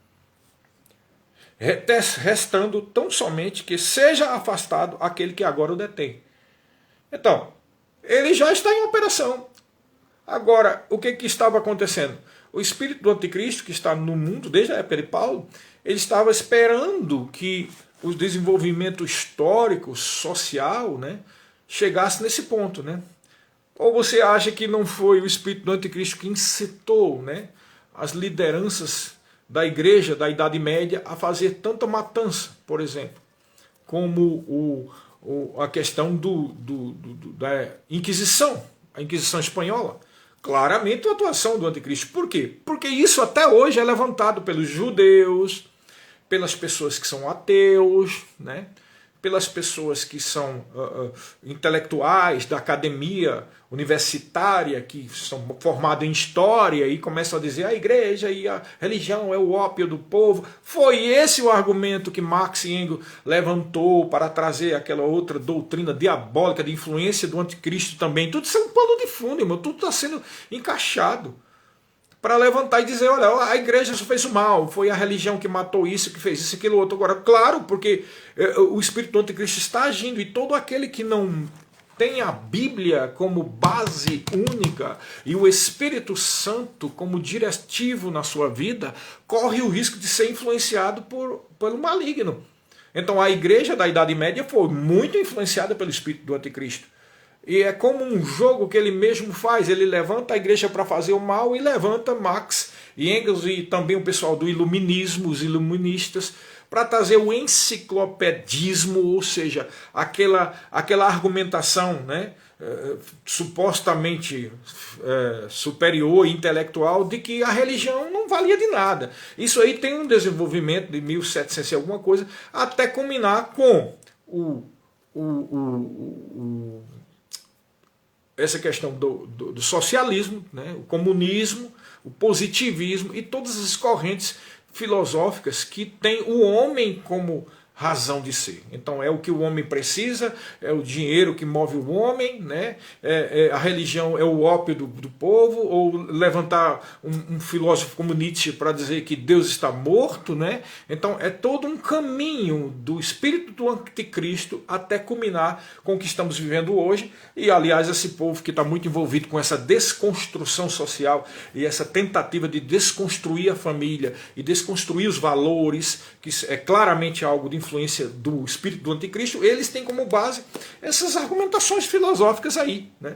restando tão somente que seja afastado aquele que agora o detém. Então, ele já está em operação. Agora, o que estava acontecendo? O espírito do anticristo, que está no mundo desde a época de Paulo, ele estava esperando que o desenvolvimento histórico, social, chegasse nesse ponto. Ou você acha que não foi o espírito do anticristo que incitou as lideranças da igreja da Idade Média a fazer tanta matança, por exemplo, como a questão da Inquisição, a Inquisição espanhola. Claramente a atuação do anticristo. Por quê? Porque isso até hoje é levantado pelos judeus, pelas pessoas que são ateus, né? Pelas pessoas que são intelectuais da academia universitária, que são formados em história e começam a dizer a igreja e a religião é o ópio do povo. Foi esse o argumento que Marx e Engels levantou para trazer aquela outra doutrina diabólica de influência do anticristo também. Tudo isso é um pano de fundo, irmão. Tudo está sendo encaixado para levantar e dizer, olha, a igreja só fez o mal, foi a religião que matou isso, que fez isso, aquilo, outro. Agora, claro, porque o espírito do anticristo está agindo, e todo aquele que não tem a Bíblia como base única e o Espírito Santo como diretivo na sua vida, corre o risco de ser influenciado pelo maligno. Então a igreja da Idade Média foi muito influenciada pelo espírito do anticristo. E é como um jogo que ele mesmo faz, ele levanta a igreja para fazer o mal e levanta Marx e Engels e também o pessoal do iluminismo, os iluministas, para trazer o enciclopedismo, ou seja, aquela argumentação, né, supostamente superior e intelectual de que a religião não valia de nada. Isso aí tem um desenvolvimento de 1700 e alguma coisa, até culminar com essa questão do socialismo, né, o comunismo, o positivismo e todas as correntes filosóficas que têm o homem como razão de ser. Então é o que o homem precisa, é o dinheiro que move o homem, né? A religião é o ópio do povo, ou levantar um filósofo como Nietzsche para dizer que Deus está morto, né? Então é todo um caminho do espírito do anticristo até culminar com o que estamos vivendo hoje, e aliás esse povo que está muito envolvido com essa desconstrução social e essa tentativa de desconstruir a família e desconstruir os valores, que é claramente algo de influência do espírito do anticristo, eles têm como base essas argumentações filosóficas aí, né?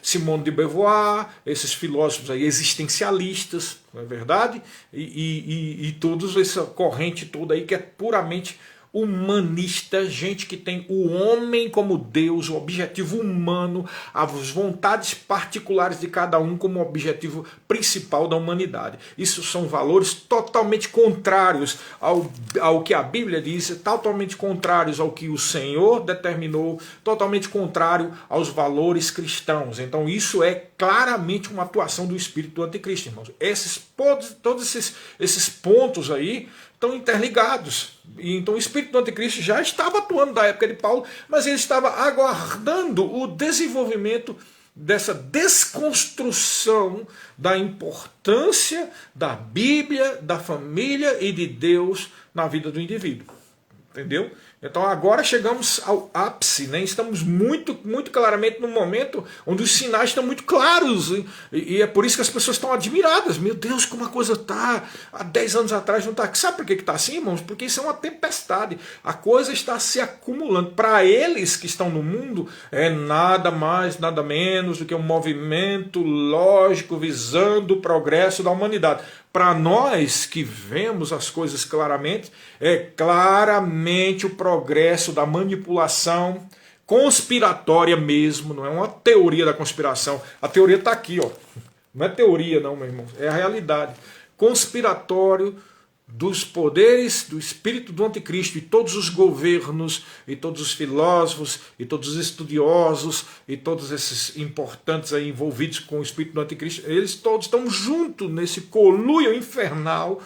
Simone de Beauvoir, esses filósofos aí existencialistas, não é verdade? E todos essa corrente toda aí que é puramente humanista, gente que tem o homem como Deus, o objetivo humano, as vontades particulares de cada um como objetivo principal da humanidade. Isso são valores totalmente contrários ao que a Bíblia diz, totalmente contrários ao que o Senhor determinou, totalmente contrário aos valores cristãos. Então isso é claramente uma atuação do espírito do anticristo, irmãos. Todos esses pontos aí estão interligados. E então o espírito do anticristo já estava atuando na época de Paulo, mas ele estava aguardando o desenvolvimento dessa desconstrução da importância da Bíblia, da família e de Deus na vida do indivíduo. Entendeu? Então agora chegamos ao ápice, né? Estamos muito, muito claramente num momento onde os sinais estão muito claros, e é por isso que as pessoas estão admiradas. Meu Deus, como a coisa está, há 10 anos atrás não está. Sabe por que está assim, irmãos? Porque isso é uma tempestade, a coisa está se acumulando. Para eles que estão no mundo, é nada mais, nada menos do que um movimento lógico visando o progresso da humanidade. Para nós que vemos as coisas claramente, é claramente o progresso da manipulação conspiratória mesmo, não é uma teoria da conspiração. A teoria está aqui, ó. Não é teoria não, meu irmão, é a realidade. Conspiratório dos poderes do espírito do anticristo, e todos os governos, e todos os filósofos, e todos os estudiosos, e todos esses importantes aí envolvidos com o espírito do anticristo, eles todos estão juntos nesse conluio infernal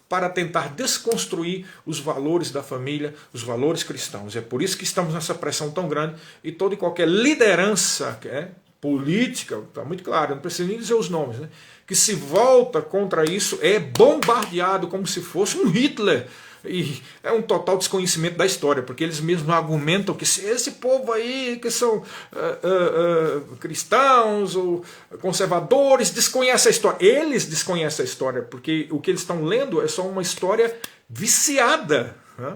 para tentar desconstruir os valores da família, os valores cristãos. É por isso que estamos nessa pressão tão grande, e toda e qualquer liderança política, está muito claro, não preciso nem dizer os nomes, né, que se volta contra isso é bombardeado como se fosse um Hitler. E é um total desconhecimento da história, porque eles mesmos argumentam que esse povo aí, que são cristãos ou conservadores, desconhece a história. Eles desconhecem a história, porque o que eles estão lendo é só uma história viciada. Né?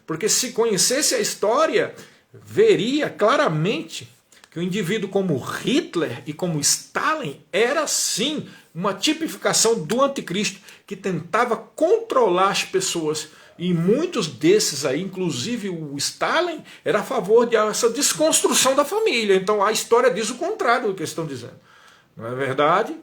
Porque se conhecesse a história, veria claramente que o indivíduo como Hitler e como Stalin era sim uma tipificação do anticristo que tentava controlar as pessoas E muitos desses aí, inclusive o Stalin, era a favor dessa desconstrução da família. Então a história diz o contrário do que eles estão dizendo. Não é verdade?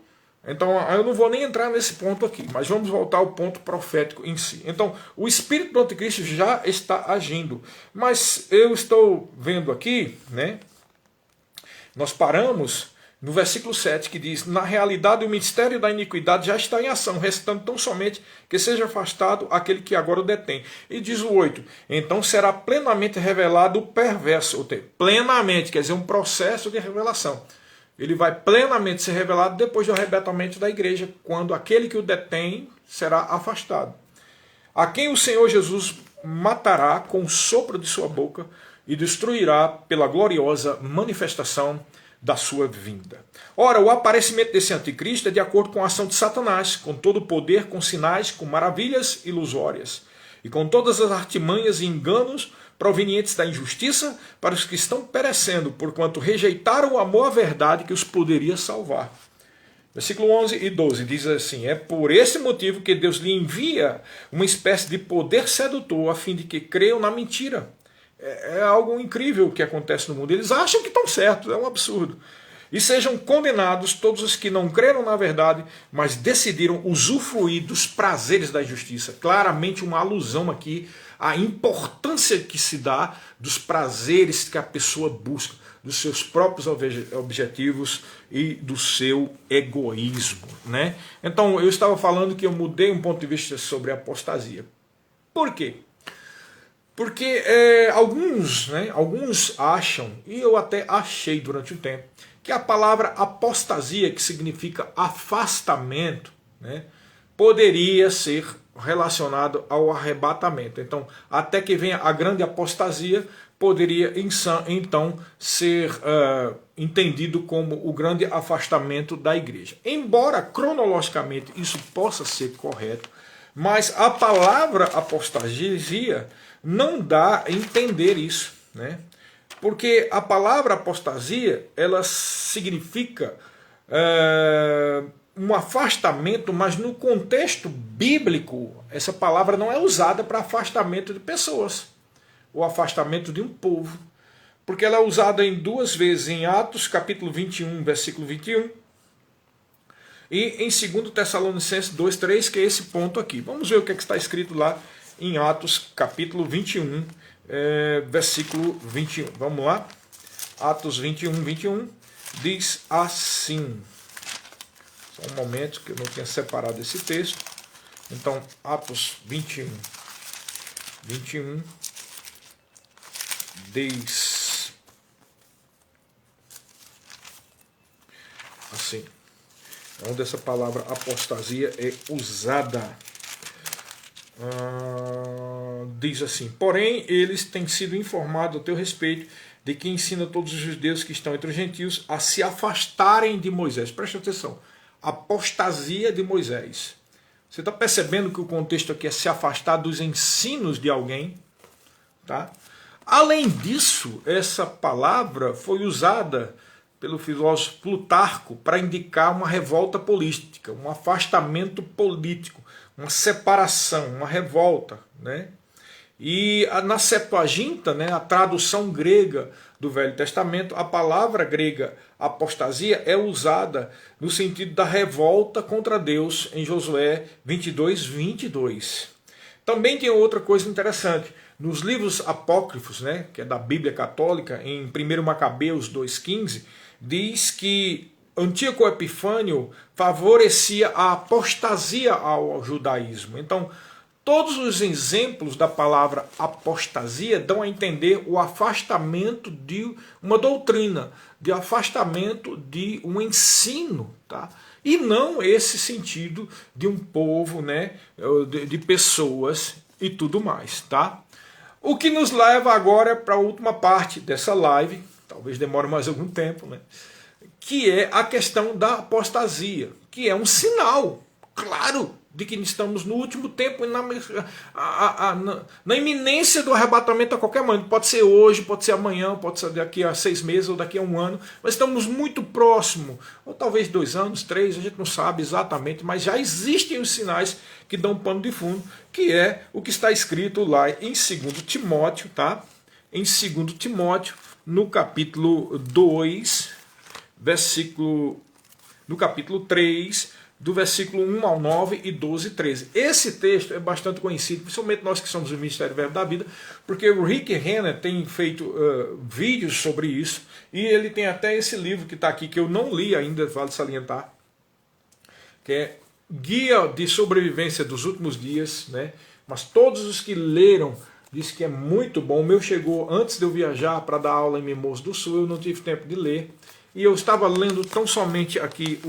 Então eu não vou nem entrar nesse ponto aqui, mas vamos voltar ao ponto profético em si. Então o espírito do anticristo já está agindo. Mas eu estou vendo aqui, né? Nós paramos no versículo 7, que diz: na realidade o mistério da iniquidade já está em ação, restando tão somente que seja afastado aquele que agora o detém. E diz o 8, então será plenamente revelado o perverso. Ou seja, plenamente, quer dizer, um processo de revelação. Ele vai plenamente ser revelado depois do arrebatamento da igreja, quando aquele que o detém será afastado. A quem o Senhor Jesus matará com o sopro de sua boca e destruirá pela gloriosa manifestação da sua vinda. Ora, o aparecimento desse anticristo é de acordo com a ação de Satanás, com todo o poder, com sinais, com maravilhas ilusórias, e com todas as artimanhas e enganos provenientes da injustiça para os que estão perecendo, porquanto rejeitaram o amor à verdade que os poderia salvar. Versículo 11 e 12 diz assim: é por esse motivo que Deus lhe envia uma espécie de poder sedutor, a fim de que creiam na mentira. É algo incrível o que acontece no mundo. Eles acham que estão certos, é um absurdo. E sejam condenados todos os que não creram na verdade, mas decidiram usufruir dos prazeres da injustiça. Claramente uma alusão aqui à importância que se dá dos prazeres que a pessoa busca, dos seus próprios objetivos e do seu egoísmo, né? Então eu estava falando que eu mudei um ponto de vista sobre a apostasia. Por quê? Porque alguns acham, e eu até achei durante o tempo, que a palavra apostasia, que significa afastamento, né, poderia ser relacionado ao arrebatamento. Então, até que venha a grande apostasia, poderia então ser entendido como o grande afastamento da igreja. Embora cronologicamente isso possa ser correto, mas a palavra apostasia não dá a entender isso, né? Porque a palavra apostasia, ela significa um afastamento, mas no contexto bíblico, essa palavra não é usada para afastamento de pessoas, ou afastamento de um povo, porque ela é usada em duas vezes, em Atos capítulo 21, versículo 21, e em 2 Tessalonicenses 2:3, que é esse ponto aqui. Vamos ver o que está escrito lá em Atos capítulo 21, versículo 21. Vamos lá? Atos 21, 21 diz assim. Só um momento que eu não tinha separado esse texto. Então, Atos 21, 21 diz assim, onde essa palavra apostasia é usada. Diz assim: porém eles têm sido informados a teu respeito de que ensina todos os judeus que estão entre os gentios a se afastarem de Moisés. Presta atenção, apostasia de Moisés. Você está percebendo que o contexto aqui é se afastar dos ensinos de alguém, tá? Além disso, essa palavra foi usada pelo filósofo Plutarco para indicar uma revolta política, um afastamento político, uma separação, uma revolta, né? E na Septuaginta, né, a tradução grega do Velho Testamento, a palavra grega apostasia é usada no sentido da revolta contra Deus em Josué 22, 22. Também tem outra coisa interessante. Nos livros apócrifos, né, que é da Bíblia Católica, em 1 Macabeus 2,15, diz que Antíoco Epifânio favorecia a apostasia ao judaísmo. Então, todos os exemplos da palavra apostasia dão a entender o afastamento de uma doutrina, de afastamento de um ensino, tá? E não esse sentido de um povo, né, de pessoas e tudo mais, tá? O que nos leva agora para a última parte dessa live, talvez demore mais algum tempo, né? Que é a questão da apostasia, que é um sinal, claro, de que estamos no último tempo, na iminência do arrebatamento a qualquer momento. Pode ser hoje, pode ser amanhã, pode ser daqui a 6 meses ou daqui a 1 ano, mas estamos muito próximo, ou talvez 2 anos, 3, a gente não sabe exatamente, mas já existem os sinais que dão pano de fundo, que é o que está escrito lá em 2 Timóteo, tá? Em 2 Timóteo, no capítulo 2, no capítulo 3, do versículo 1 ao 9 e 12 e 13. Esse texto é bastante conhecido, principalmente nós que somos do Ministério Verbo da Vida, porque o Rick Renner tem feito vídeos sobre isso, e ele tem até esse livro que está aqui, que eu não li ainda, vale salientar, que é Guia de Sobrevivência dos Últimos Dias, né? Mas todos os que leram disse que é muito bom. O meu chegou antes de eu viajar para dar aula em Mimoso do Sul, eu não tive tempo de ler, e eu estava lendo tão somente aqui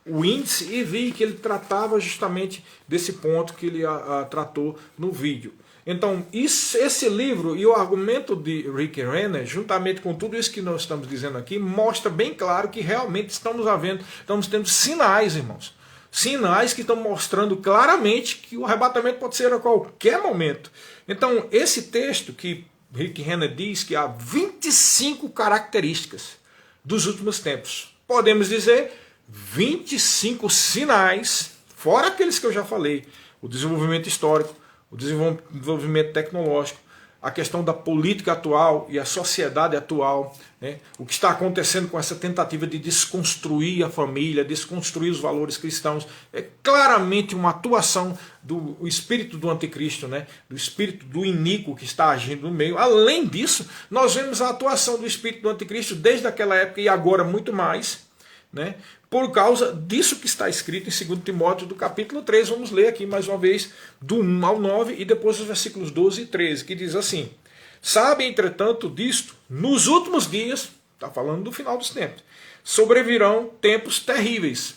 o índice e vi que ele tratava justamente desse ponto que ele tratou no vídeo. Então, esse livro e o argumento de Rick Renner, juntamente com tudo isso que nós estamos dizendo aqui, mostra bem claro que realmente estamos tendo sinais, irmãos. Sinais que estão mostrando claramente que o arrebatamento pode ser a qualquer momento. Então, esse texto que Rick Renner diz que há 25 características dos últimos tempos. Podemos dizer 25 sinais, fora aqueles que eu já falei, o desenvolvimento histórico, o desenvolvimento tecnológico, a questão da política atual e a sociedade atual, né? O que está acontecendo com essa tentativa de desconstruir a família, desconstruir os valores cristãos, é claramente uma atuação do espírito do anticristo, né? Do espírito do iníquo que está agindo no meio. Além disso, nós vemos a atuação do espírito do anticristo desde aquela época e agora muito mais, né? Por causa disso que está escrito em 2 Timóteo do capítulo 3, vamos ler aqui mais uma vez do 1 ao 9 e depois os versículos 12 e 13, que diz assim: sabe, entretanto, disto, nos últimos dias, está falando do final dos tempos, sobrevirão tempos terríveis.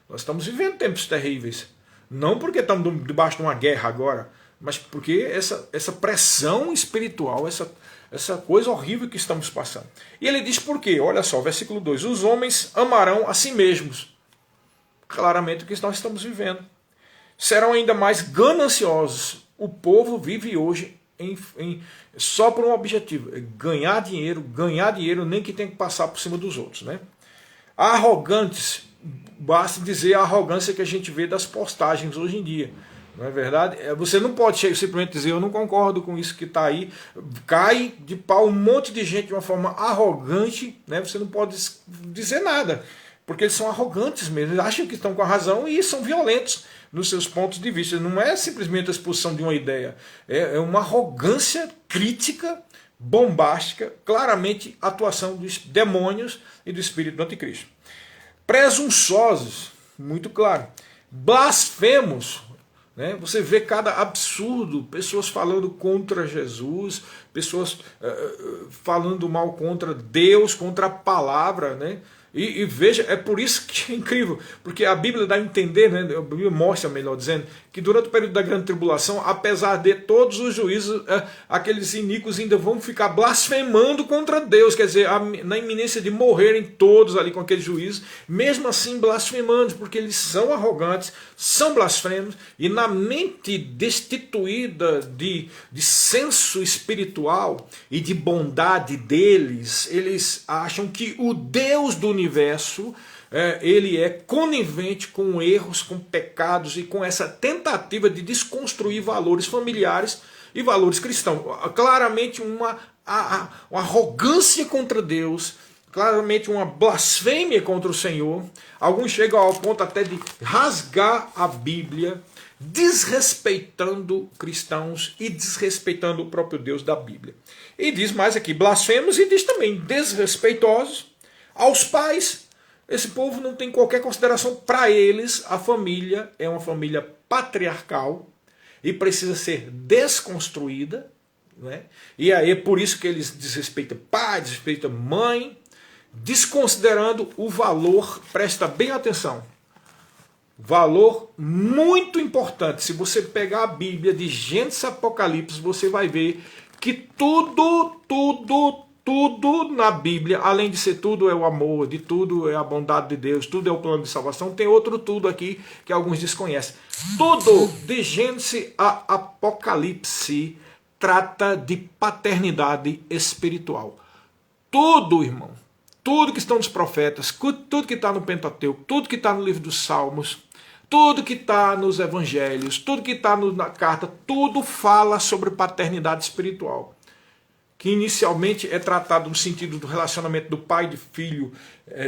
Nós estamos vivendo tempos terríveis, não porque estamos debaixo de uma guerra agora, mas porque essa pressão espiritual, essa coisa horrível que estamos passando. E ele diz por quê? Olha só, versículo 2. Os homens amarão a si mesmos. Claramente o que nós estamos vivendo. Serão ainda mais gananciosos. O povo vive hoje só por um objetivo. Ganhar dinheiro, nem que tenha que passar por cima dos outros, né? Arrogantes. Basta dizer a arrogância que a gente vê das postagens hoje em dia. Não é verdade? Você não pode simplesmente dizer, eu não concordo com isso que está aí. Cai de pau um monte de gente de uma forma arrogante, né? Você não pode dizer nada, porque eles são arrogantes mesmo, eles acham que estão com a razão e são violentos nos seus pontos de vista. Não é simplesmente a exposição de uma ideia, é uma arrogância crítica, bombástica, claramente atuação dos demônios e do espírito do anticristo. Presunçosos, muito claro. Blasfemos. Você vê cada absurdo, pessoas falando contra Jesus, pessoas falando mal contra Deus, contra a palavra, né? E veja, é por isso que é incrível, porque a Bíblia dá a entender, né? A Bíblia mostra, melhor dizendo, que durante o período da grande tribulação, apesar de todos os juízos, aqueles iníquos ainda vão ficar blasfemando contra Deus, quer dizer, na iminência de morrerem todos ali com aquele juízo, mesmo assim blasfemando, porque eles são arrogantes, são blasfemos, e na mente destituída de senso espiritual e de bondade deles, eles acham que o Deus do universo, ele é conivente com erros, com pecados e com essa tentativa de desconstruir valores familiares e valores cristãos. Claramente uma arrogância contra Deus, claramente uma blasfêmia contra o Senhor. Alguns chegam ao ponto até de rasgar a Bíblia, desrespeitando cristãos e desrespeitando o próprio Deus da Bíblia. E diz mais aqui, blasfemos, e diz também desrespeitosos aos pais. Esse povo não tem qualquer consideração. Para eles, a família é uma família patriarcal e precisa ser desconstruída, né? E aí é por isso que eles desrespeitam pai, desrespeitam mãe, desconsiderando o valor, presta bem atenção, valor muito importante. Se você pegar a Bíblia de Gênesis a Apocalipse, você vai ver que tudo tudo na Bíblia, além de ser tudo é o amor, de tudo é a bondade de Deus, tudo é o plano de salvação, tem outro tudo aqui que alguns desconhecem. Tudo, de Gênesis a Apocalipse, trata de paternidade espiritual. Tudo, irmão, tudo que estão nos profetas, tudo que está no Pentateuco, tudo que está no livro dos Salmos, tudo que está nos evangelhos, tudo que está na carta, tudo fala sobre paternidade espiritual, que inicialmente é tratado no sentido do relacionamento do pai e de filho,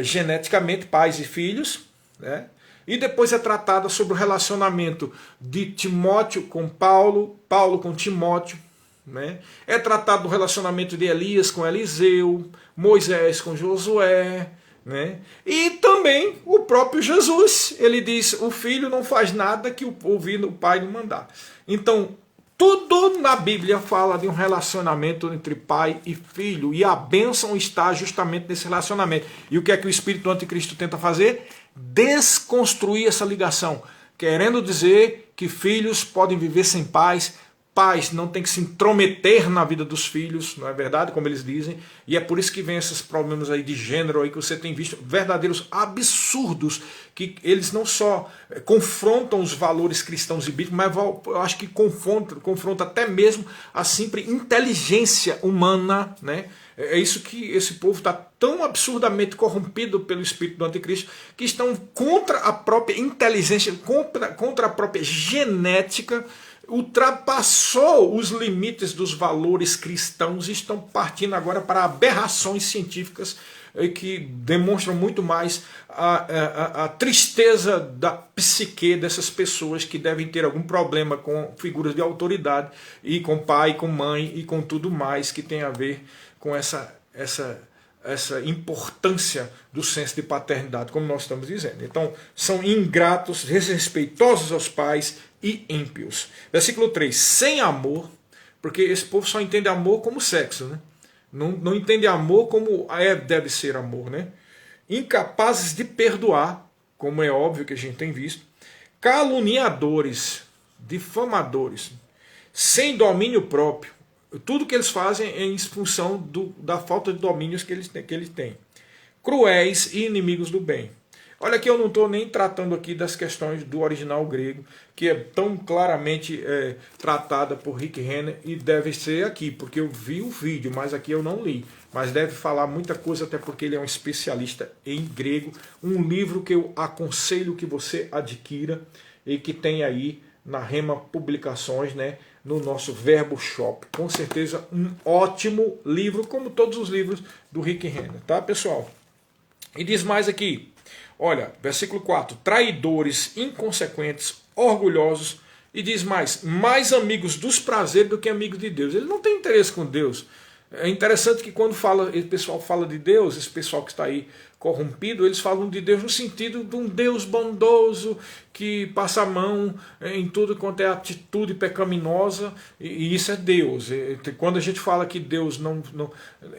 geneticamente, pais e filhos, né? E depois é tratada sobre o relacionamento de Timóteo com Paulo, Paulo com Timóteo, né? É tratado do relacionamento de Elias com Eliseu, Moisés com Josué, né? E também o próprio Jesus, ele diz, o filho não faz nada que ouvir o pai não mandar. Então, tudo na Bíblia fala de um relacionamento entre pai e filho, e a bênção está justamente nesse relacionamento. E o que é que o espírito do anticristo tenta fazer? Desconstruir essa ligação, querendo dizer que filhos podem viver sem pais, pais não têm que se intrometer na vida dos filhos, não é verdade, como eles dizem, e é por isso que vem esses problemas aí de gênero aí que você tem visto, verdadeiros absurdos, que eles não só confrontam os valores cristãos e bíblicos, mas eu acho que confronta até mesmo a simples inteligência humana, né? É isso que esse povo está tão absurdamente corrompido pelo espírito do anticristo, que estão contra a própria inteligência, contra a própria genética, ultrapassou os limites dos valores cristãos e estão partindo agora para aberrações científicas que demonstram muito mais a tristeza da psique dessas pessoas que devem ter algum problema com figuras de autoridade e com pai, com mãe e com tudo mais que tem a ver com essa importância do senso de paternidade, como nós estamos dizendo. Então, são ingratos, desrespeitosos aos pais e ímpios. Versículo 3, sem amor, porque esse povo só entende amor como sexo, né? Não entende amor como deve ser amor, né? Incapazes de perdoar, como é óbvio que a gente tem visto, caluniadores, difamadores, sem domínio próprio. Tudo que eles fazem é em função da falta de domínios que eles têm. Cruéis e inimigos do bem. Olha que eu não estou nem tratando aqui das questões do original grego, que é tão claramente tratada por Rick Renner, e deve ser aqui, porque eu vi o vídeo, mas aqui eu não li. Mas deve falar muita coisa, até porque ele é um especialista em grego. Um livro que eu aconselho que você adquira e que tem aí na Rema Publicações, né, no nosso Verbo Shop. Com certeza um ótimo livro, como todos os livros do Rick Renner, tá, pessoal? E diz mais aqui. Olha, versículo 4, traidores, inconsequentes, orgulhosos, e diz mais amigos dos prazeres do que amigos de Deus. Ele não tem interesse com Deus. É interessante que quando o pessoal fala de Deus, esse pessoal que está aí corrompido, eles falam de Deus no sentido de um Deus bondoso que passa a mão em tudo quanto é atitude pecaminosa, e isso é Deus. Quando a gente fala que Deus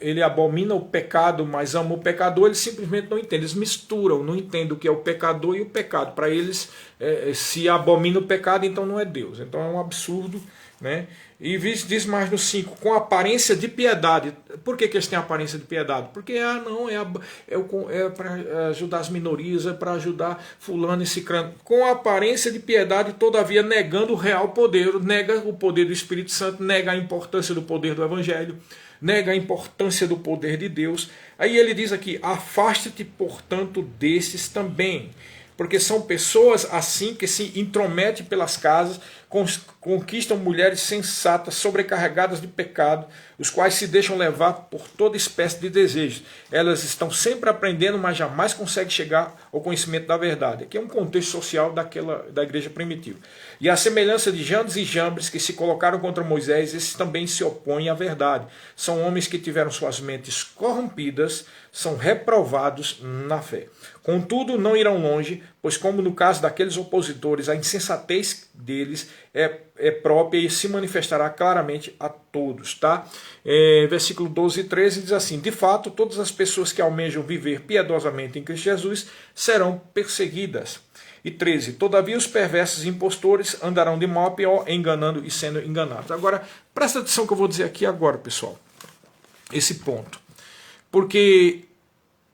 ele abomina o pecado, mas ama o pecador, eles simplesmente não entendem, eles misturam, não entendem o que é o pecador e o pecado. Para eles, se abomina o pecado, então não é Deus. Então é um absurdo, né? E diz mais no 5, com aparência de piedade. Por que eles têm aparência de piedade? Porque é para ajudar as minorias, é para ajudar fulano e cicrano. Com aparência de piedade, todavia negando o real poder, nega o poder do Espírito Santo, nega a importância do poder do Evangelho, nega a importância do poder de Deus. Aí ele diz aqui, afaste-te, portanto, desses também. Porque são pessoas assim que se intrometem pelas casas, conquistam mulheres sensatas, sobrecarregadas de pecado, os quais se deixam levar por toda espécie de desejos. Elas estão sempre aprendendo, mas jamais conseguem chegar ao conhecimento da verdade. Aqui é um contexto social da igreja primitiva. E a semelhança de Jandes e Jambres, que se colocaram contra Moisés, esses também se opõem à verdade. São homens que tiveram suas mentes corrompidas, são reprovados na fé. Contudo, não irão longe, pois como no caso daqueles opositores, a insensatez deles é própria e se manifestará claramente a todos. Tá? Versículo 12 e 13 diz assim, de fato, todas as pessoas que almejam viver piedosamente em Cristo Jesus serão perseguidas. E 13, todavia os perversos impostores andarão de mal a pior, enganando e sendo enganados. Agora, presta atenção que eu vou dizer aqui agora, pessoal. Esse ponto. Porque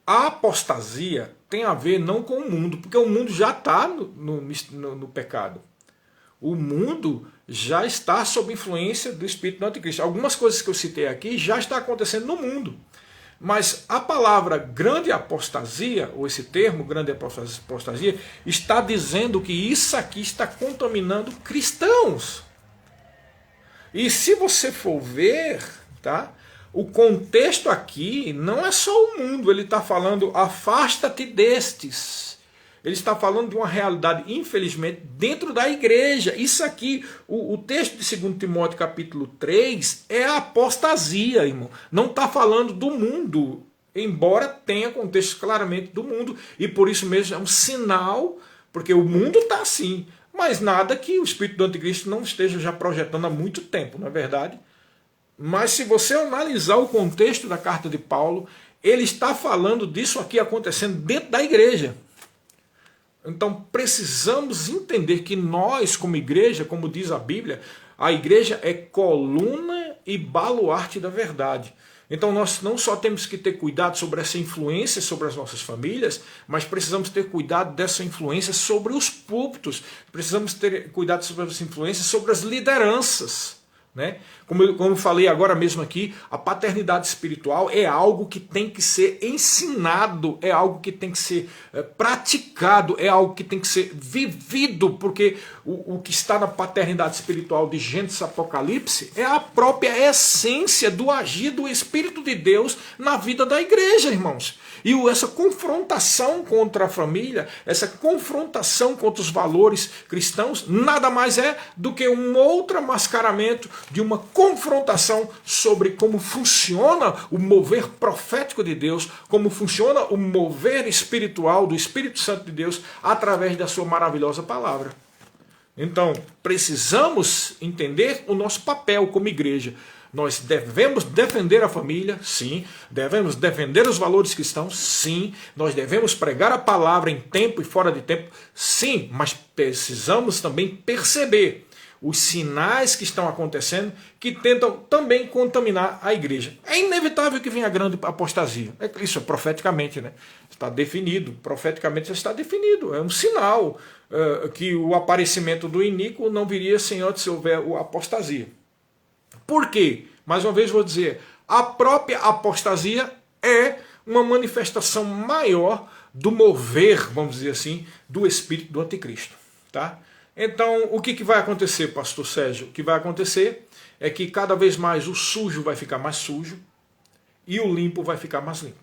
a apostasia tem a ver não com o mundo, porque o mundo já está no pecado. O mundo já está sob influência do espírito do anticristo. Algumas coisas que eu citei aqui já está acontecendo no mundo. Mas a palavra grande apostasia, ou esse termo grande apostasia, está dizendo que isso aqui está contaminando cristãos. E se você for ver, tá? O contexto aqui não é só o mundo, ele está falando afasta-te destes. Ele está falando de uma realidade, infelizmente, dentro da igreja. Isso aqui, o texto de 2 Timóteo capítulo 3 é a apostasia, irmão. Não está falando do mundo, embora tenha contexto claramente do mundo. E por isso mesmo é um sinal, porque o mundo está assim. Mas nada que o espírito do anticristo não esteja já projetando há muito tempo, não é verdade? Mas se você analisar o contexto da carta de Paulo, ele está falando disso aqui acontecendo dentro da igreja. Então precisamos entender que nós, como igreja, como diz a Bíblia, a igreja é coluna e baluarte da verdade. Então nós não só temos que ter cuidado sobre essa influência sobre as nossas famílias, mas precisamos ter cuidado dessa influência sobre os púlpitos, precisamos ter cuidado sobre essa influência sobre as lideranças. Né? Como eu falei agora mesmo aqui, a paternidade espiritual é algo que tem que ser ensinado, é algo que tem que ser praticado, é algo que tem que ser vivido, porque o que está na paternidade espiritual de Gênesis Apocalipse é a própria essência do agir do Espírito de Deus na vida da igreja, irmãos. E essa confrontação contra a família, essa confrontação contra os valores cristãos, nada mais é do que um outro mascaramento de uma confrontação sobre como funciona o mover profético de Deus, como funciona o mover espiritual do Espírito Santo de Deus através da sua maravilhosa palavra. Então, precisamos entender o nosso papel como igreja. Nós devemos defender a família, sim. Devemos defender os valores cristãos, sim. Nós devemos pregar a palavra em tempo e fora de tempo, sim. Mas precisamos também perceber os sinais que estão acontecendo que tentam também contaminar a igreja. É inevitável que venha a grande apostasia. Isso é profeticamente, né? Está definido. Profeticamente está definido. É um sinal que o aparecimento do iníquo não viria sem antes houver a apostasia. Por quê? Mais uma vez vou dizer, a própria apostasia é uma manifestação maior do mover, vamos dizer assim, do espírito do anticristo. Tá? Então, o que vai acontecer, pastor Sérgio? O que vai acontecer é que cada vez mais o sujo vai ficar mais sujo e o limpo vai ficar mais limpo.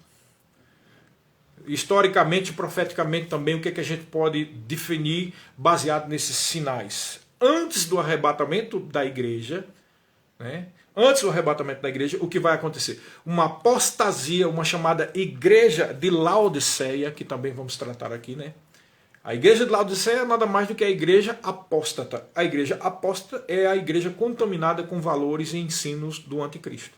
Historicamente e profeticamente também, o que a gente pode definir baseado nesses sinais? Antes do arrebatamento da igreja, né? Antes do arrebatamento da igreja, o que vai acontecer? Uma apostasia, uma chamada igreja de Laodiceia, que também vamos tratar aqui, né? A igreja de Laodiceia é nada mais do que a igreja apóstata. A igreja apóstata é a igreja contaminada com valores e ensinos do anticristo.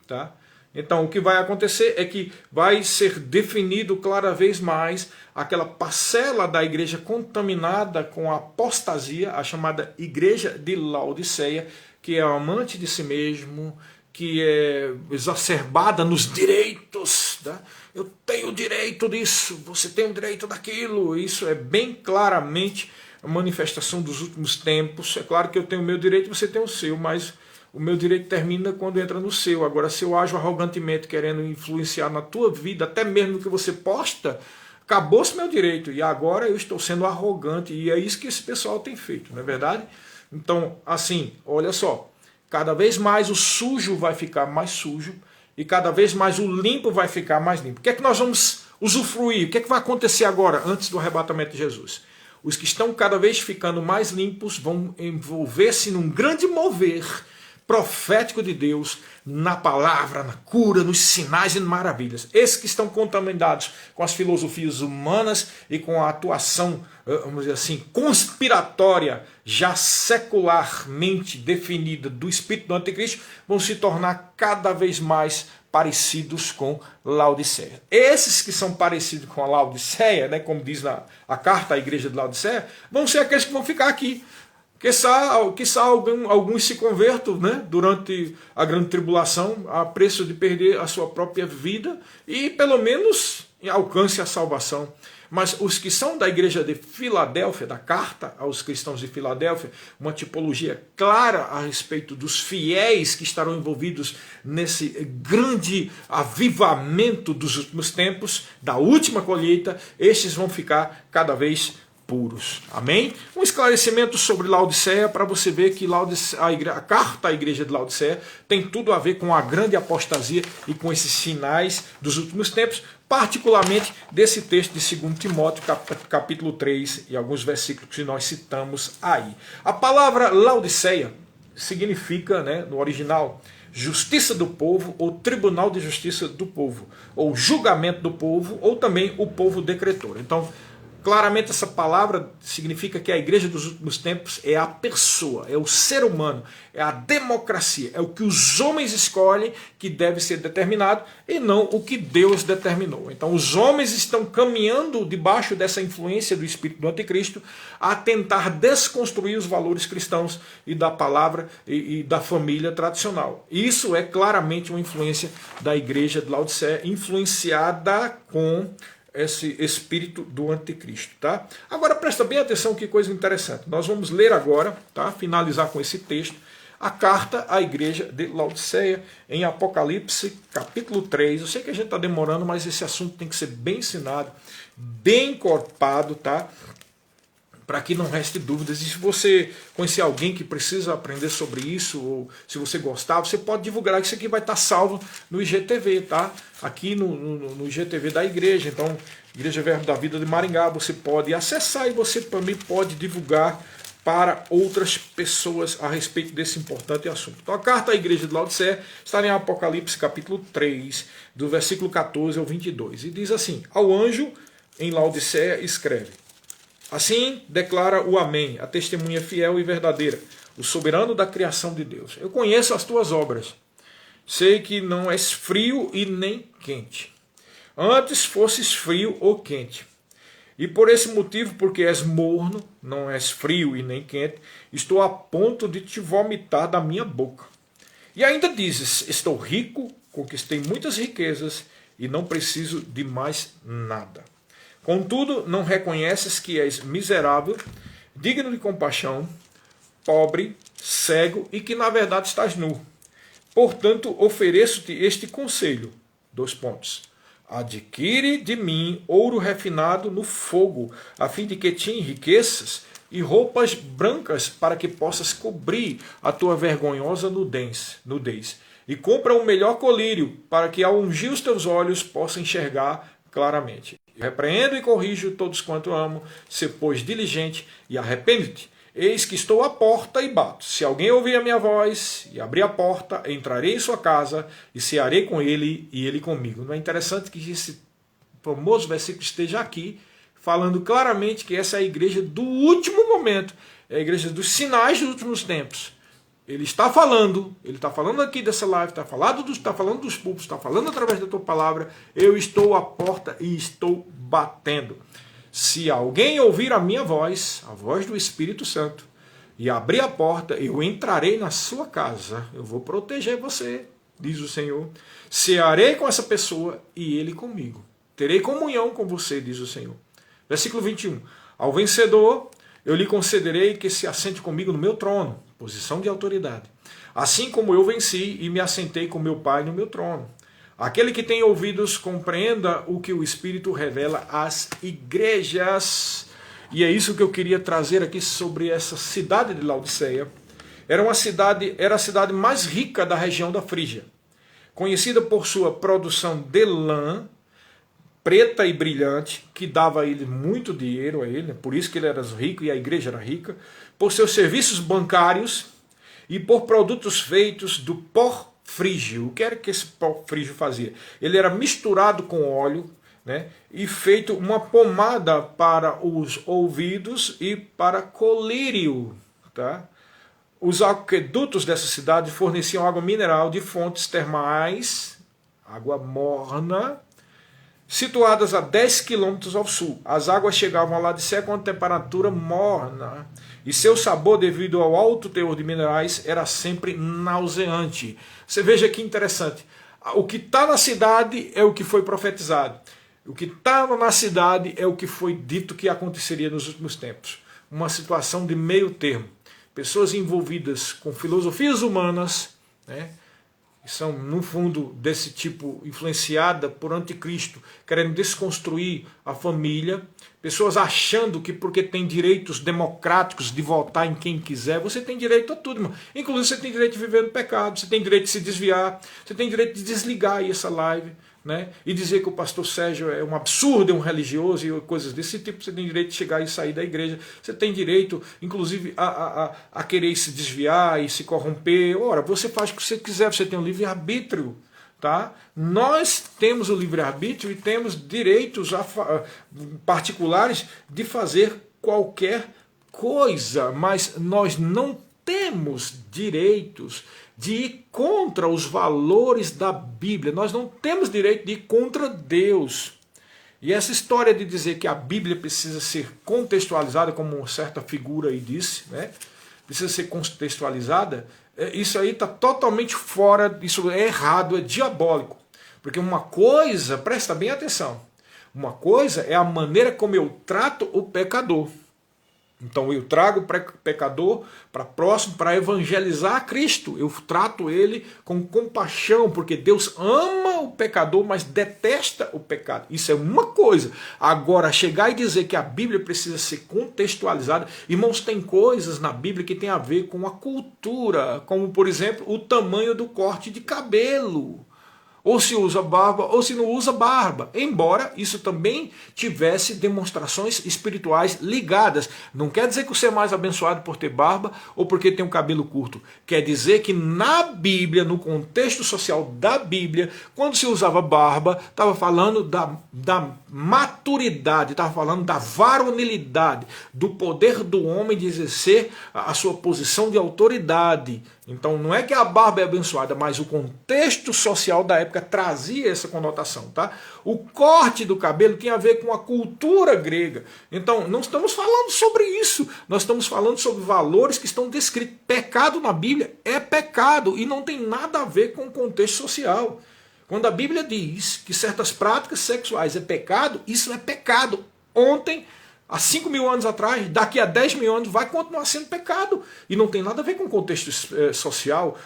Tá? Então, o que vai acontecer é que vai ser definido cada vez mais aquela parcela da igreja contaminada com a apostasia, a chamada igreja de Laodiceia, que é amante de si mesmo, que é exacerbada nos direitos. Tá? Eu tenho o direito disso, você tem o direito daquilo. Isso é bem claramente a manifestação dos últimos tempos. É claro que eu tenho o meu direito e você tem o seu, mas o meu direito termina quando entra no seu. Agora, se eu ajo arrogantemente querendo influenciar na tua vida, até mesmo no que você posta, acabou-se meu direito. E agora eu estou sendo arrogante. E é isso que esse pessoal tem feito, não é verdade? Então, assim, olha só. Cada vez mais o sujo vai ficar mais sujo e cada vez mais o limpo vai ficar mais limpo. O que é que nós vamos usufruir? O que é que vai acontecer agora, antes do arrebatamento de Jesus? Os que estão cada vez ficando mais limpos vão envolver-se num grande mover profético de Deus na palavra, na cura, nos sinais e maravilhas. Esses que estão contaminados com as filosofias humanas e com a atuação, vamos dizer assim, conspiratória, já secularmente definida do espírito do anticristo, vão se tornar cada vez mais parecidos com Laodiceia. Esses que são parecidos com a Laodiceia, né, como diz a carta à igreja de Laodiceia, vão ser aqueles que vão ficar aqui. Quiçá alguns se convertam, né, durante a grande tribulação, a preço de perder a sua própria vida e pelo menos alcance a salvação. Mas os que são da igreja de Filadélfia, da carta aos cristãos de Filadélfia, uma tipologia clara a respeito dos fiéis que estarão envolvidos nesse grande avivamento dos últimos tempos, da última colheita, estes vão ficar cada vez puros. Amém? Um esclarecimento sobre Laodiceia para você ver que a carta à igreja de Laodiceia tem tudo a ver com a grande apostasia e com esses sinais dos últimos tempos, particularmente desse texto de 2 Timóteo, capítulo 3, e alguns versículos que nós citamos aí. A palavra Laodiceia significa, né, no original, justiça do povo, ou tribunal de justiça do povo, ou julgamento do povo, ou também o povo decretor. Então, claramente essa palavra significa que a igreja dos últimos tempos é a pessoa, é o ser humano, é a democracia, é o que os homens escolhem que deve ser determinado e não o que Deus determinou. Então os homens estão caminhando debaixo dessa influência do espírito do anticristo a tentar desconstruir os valores cristãos e da palavra e da família tradicional. Isso é claramente uma influência da igreja de Laodiceia, influenciada com esse espírito do anticristo, tá? Agora presta bem atenção, que coisa interessante. Nós vamos ler agora, tá? Finalizar com esse texto, a carta à igreja de Laodiceia, em Apocalipse, capítulo 3. Eu sei que a gente está demorando, mas esse assunto tem que ser bem ensinado, bem encorpado, tá? Para que não reste dúvidas. E se você conhecer alguém que precisa aprender sobre isso, ou se você gostar, você pode divulgar. Isso aqui vai estar salvo no IGTV, tá? Aqui no IGTV da igreja. Então, Igreja Verbo da Vida de Maringá, você pode acessar e você também pode divulgar para outras pessoas a respeito desse importante assunto. Então, a carta à igreja de Laodiceia está em Apocalipse, capítulo 3, do versículo 14 ao 22. E diz assim: ao anjo em Laodiceia escreve: assim declara o Amém, a testemunha fiel e verdadeira, o soberano da criação de Deus. Eu conheço as tuas obras. Sei que não és frio e nem quente. Antes fosses frio ou quente. E por esse motivo, porque és morno, não és frio e nem quente, estou a ponto de te vomitar da minha boca. E ainda dizes: estou rico, conquistei muitas riquezas e não preciso de mais nada. Contudo, não reconheces que és miserável, digno de compaixão, pobre, cego e que na verdade estás nu. Portanto, ofereço-te este conselho. : adquire de mim ouro refinado no fogo, a fim de que te enriqueças, e roupas brancas para que possas cobrir a tua vergonhosa nudez. E compra o melhor colírio, para que ao ungir os teus olhos possa enxergar claramente. Repreendo e corrijo todos quanto amo, se pois diligente e arrepende-te. Eis que estou à porta e bato. Se alguém ouvir a minha voz e abrir a porta, entrarei em sua casa e cearei com ele e ele comigo. Não é interessante que esse famoso versículo esteja aqui, falando claramente que essa é a igreja do último momento, é a igreja dos sinais dos últimos tempos. Ele está falando aqui dessa live, está falando dos púlpitos, está falando através da tua palavra. Eu estou à porta e estou batendo. Se alguém ouvir a minha voz, a voz do Espírito Santo, e abrir a porta, eu entrarei na sua casa. Eu vou proteger você, diz o Senhor. Cearei com essa pessoa e ele comigo. Terei comunhão com você, diz o Senhor. Versículo 21. Ao vencedor, eu lhe concederei que se assente comigo no meu trono, posição de autoridade. Assim como eu venci e me assentei com meu Pai no meu trono. Aquele que tem ouvidos, compreenda o que o Espírito revela às igrejas. E é isso que eu queria trazer aqui sobre essa cidade de Laodiceia. Era a cidade mais rica da região da Frígia, conhecida por sua produção de lã, preta e brilhante, que dava a ele muito dinheiro, por isso que ele era rico e a igreja era rica, por seus serviços bancários e por produtos feitos do pó frígio. O que era que esse pó frígio fazia? Ele era misturado com óleo, né, e feito uma pomada para os ouvidos e para colírio. Tá? Os aquedutos dessa cidade forneciam água mineral de fontes termais, água morna, situadas a 10 quilômetros ao sul. As águas chegavam ao lado de Sé com a temperatura morna, e seu sabor, devido ao alto teor de minerais, era sempre nauseante. Você veja que interessante. O que está na cidade é o que foi profetizado. O que está na cidade é o que foi dito que aconteceria nos últimos tempos. Uma situação de meio termo. Pessoas envolvidas com filosofias humanas, né, que são, no fundo, desse tipo, influenciada por anticristo, querendo desconstruir a família, pessoas achando que porque tem direitos democráticos de votar em quem quiser, você tem direito a tudo, irmão. Inclusive você tem direito de viver no pecado, você tem direito de se desviar, você tem direito de desligar aí essa live, né, e dizer que o pastor Sérgio é um absurdo, é um religioso e coisas desse tipo. Você tem direito de chegar e sair da igreja, você tem direito, inclusive, a querer se desviar e se corromper. Ora, você faz o que você quiser, você tem um livre-arbítrio, tá? Nós temos o livre-arbítrio e temos direitos particulares de fazer qualquer coisa, mas nós não temos direitos de ir contra os valores da Bíblia. Nós não temos direito de ir contra Deus. E essa história de dizer que a Bíblia precisa ser contextualizada, como uma certa figura aí disse, né? Precisa ser contextualizada, isso aí está totalmente fora, isso é errado, é diabólico. Porque uma coisa, presta bem atenção, uma coisa é a maneira como eu trato o pecador. Então eu trago o pecador para próximo, para evangelizar a Cristo. Eu trato ele com compaixão, porque Deus ama o pecador, mas detesta o pecado. Isso é uma coisa. Agora, chegar e dizer que a Bíblia precisa ser contextualizada, irmãos, tem coisas na Bíblia que tem a ver com a cultura, como, por exemplo, o tamanho do corte de cabelo. Ou se usa barba, ou se não usa barba. Embora isso também tivesse demonstrações espirituais ligadas. Não quer dizer que você é mais abençoado por ter barba ou porque tem um cabelo curto. Quer dizer que na Bíblia, no contexto social da Bíblia, quando se usava barba, estava falando da maturidade, estava falando da varonilidade, do poder do homem de exercer a sua posição de autoridade. Então não é que a barba é abençoada, mas o contexto social da época trazia essa conotação, tá? O corte do cabelo tem a ver com a cultura grega. Então não estamos falando sobre isso, nós estamos falando sobre valores que estão descritos. Pecado na Bíblia é pecado e não tem nada a ver com o contexto social. Quando a Bíblia diz que certas práticas sexuais é pecado, isso é pecado. Ontem, há 5.000 anos atrás, daqui a 10.000 anos, vai continuar sendo pecado. E não tem nada a ver com o contexto social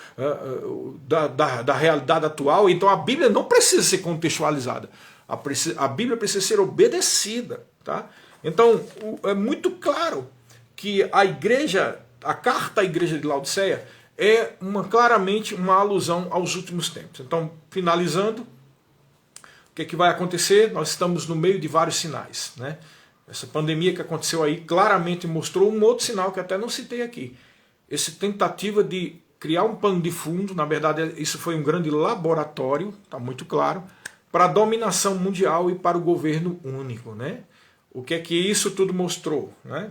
da realidade atual. Então a Bíblia não precisa ser contextualizada. A Bíblia precisa ser obedecida. Tá? Então é muito claro que a igreja, a carta à igreja de Laodiceia, é claramente uma alusão aos últimos tempos. Então, finalizando, o que é que vai acontecer? Nós estamos no meio de vários sinais, né? Essa pandemia que aconteceu aí claramente mostrou um outro sinal que até não citei aqui. Essa tentativa de criar um pano de fundo, na verdade isso foi um grande laboratório, está muito claro, para a dominação mundial e para o governo único, né? O que é que isso tudo mostrou, né?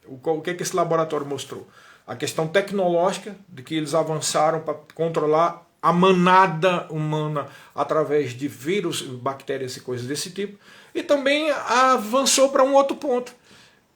O que é que esse laboratório mostrou? A questão tecnológica, de que eles avançaram para controlar a manada humana através de vírus, bactérias e coisas desse tipo. E também avançou para um outro ponto,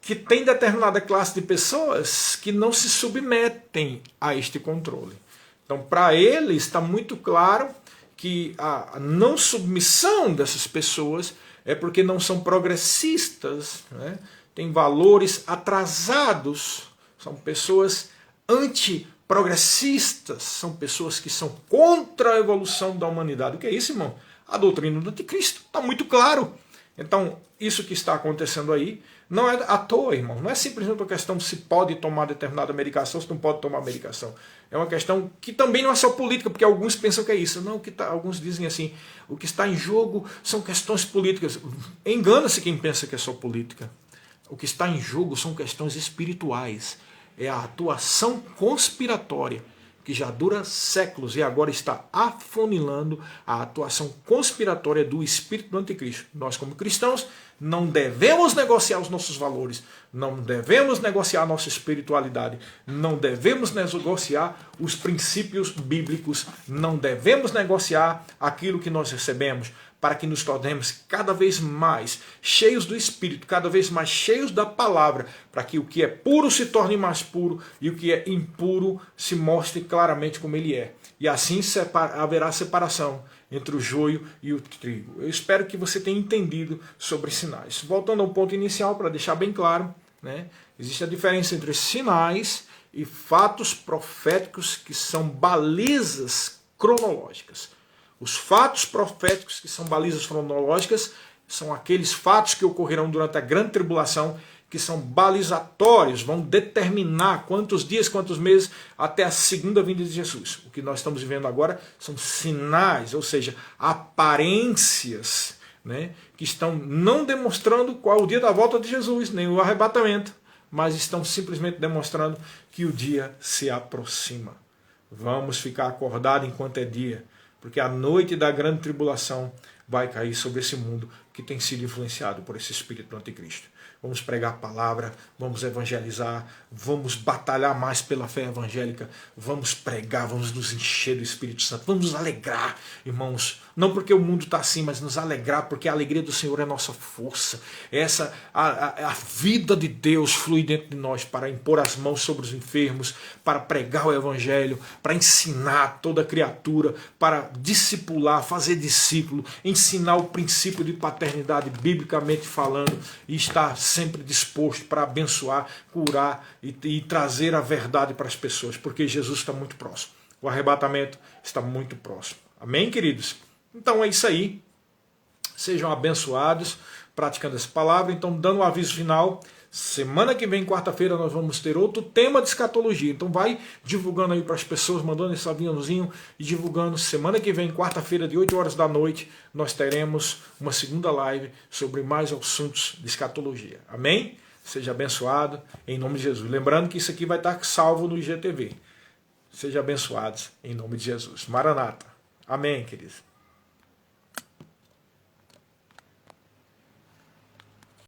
que tem determinada classe de pessoas que não se submetem a este controle. Então, para eles, está muito claro que a não submissão dessas pessoas é porque não são progressistas, né? Têm valores atrasados. São pessoas antiprogressistas, são pessoas que são contra a evolução da humanidade. O que é isso, irmão? A doutrina do anticristo, está muito claro. Então, isso que está acontecendo aí não é à toa, irmão. Não é simplesmente uma questão de se pode tomar determinada medicação, se não pode tomar medicação. É uma questão que também não é só política, porque alguns pensam que é isso. Não, alguns dizem assim, o que está em jogo são questões políticas. Engana-se quem pensa que é só política. O que está em jogo são questões espirituais. É a atuação conspiratória, que já dura séculos e agora está afunilando a atuação conspiratória do espírito do anticristo. Nós, como cristãos, não devemos negociar os nossos valores, não devemos negociar a nossa espiritualidade, não devemos negociar os princípios bíblicos, não devemos negociar aquilo que nós recebemos. para que nos tornemos cada vez mais cheios do Espírito, cada vez mais cheios da palavra, para que o que é puro se torne mais puro e o que é impuro se mostre claramente como ele é. E assim haverá separação entre o joio e o trigo. Eu espero que você tenha entendido sobre sinais. Voltando ao ponto inicial, para deixar bem claro, né, existe a diferença entre sinais e fatos proféticos, que são balizas cronológicas. Os fatos proféticos, que são balizas cronológicas, são aqueles fatos que ocorrerão durante a grande tribulação, que são balizatórios, vão determinar quantos dias, quantos meses, até a segunda vinda de Jesus. O que nós estamos vivendo agora são sinais, ou seja, aparências, né, que estão não demonstrando qual é o dia da volta de Jesus, nem o arrebatamento, mas estão simplesmente demonstrando que o dia se aproxima. Vamos ficar acordados enquanto é dia, porque a noite da grande tribulação vai cair sobre esse mundo que tem sido influenciado por esse espírito do anticristo. Vamos pregar a palavra, vamos evangelizar, vamos batalhar mais pela fé evangélica, vamos pregar, vamos nos encher do Espírito Santo, vamos nos alegrar, irmãos, não porque o mundo está assim, mas nos alegrar, porque a alegria do Senhor é nossa força. Essa, a vida de Deus flui dentro de nós para impor as mãos sobre os enfermos, para pregar o Evangelho, para ensinar toda criatura, para discipular, fazer discípulo, ensinar o princípio de paternidade biblicamente falando e estar sempre disposto para abençoar, curar e trazer a verdade para as pessoas, porque Jesus está muito próximo. O arrebatamento está muito próximo. Amém, queridos? Então é isso aí. Sejam abençoados praticando essa palavra. Então, dando um aviso final, semana que vem, quarta-feira, nós vamos ter outro tema de escatologia. Então vai divulgando aí para as pessoas, mandando esse aviãozinho e divulgando. Semana que vem, quarta-feira, de 8 horas da noite, nós teremos uma segunda live sobre mais assuntos de escatologia. Amém? Seja abençoado em nome de Jesus. Lembrando que isso aqui vai estar salvo no IGTV. Seja abençoados em nome de Jesus. Maranata. Amém, queridos.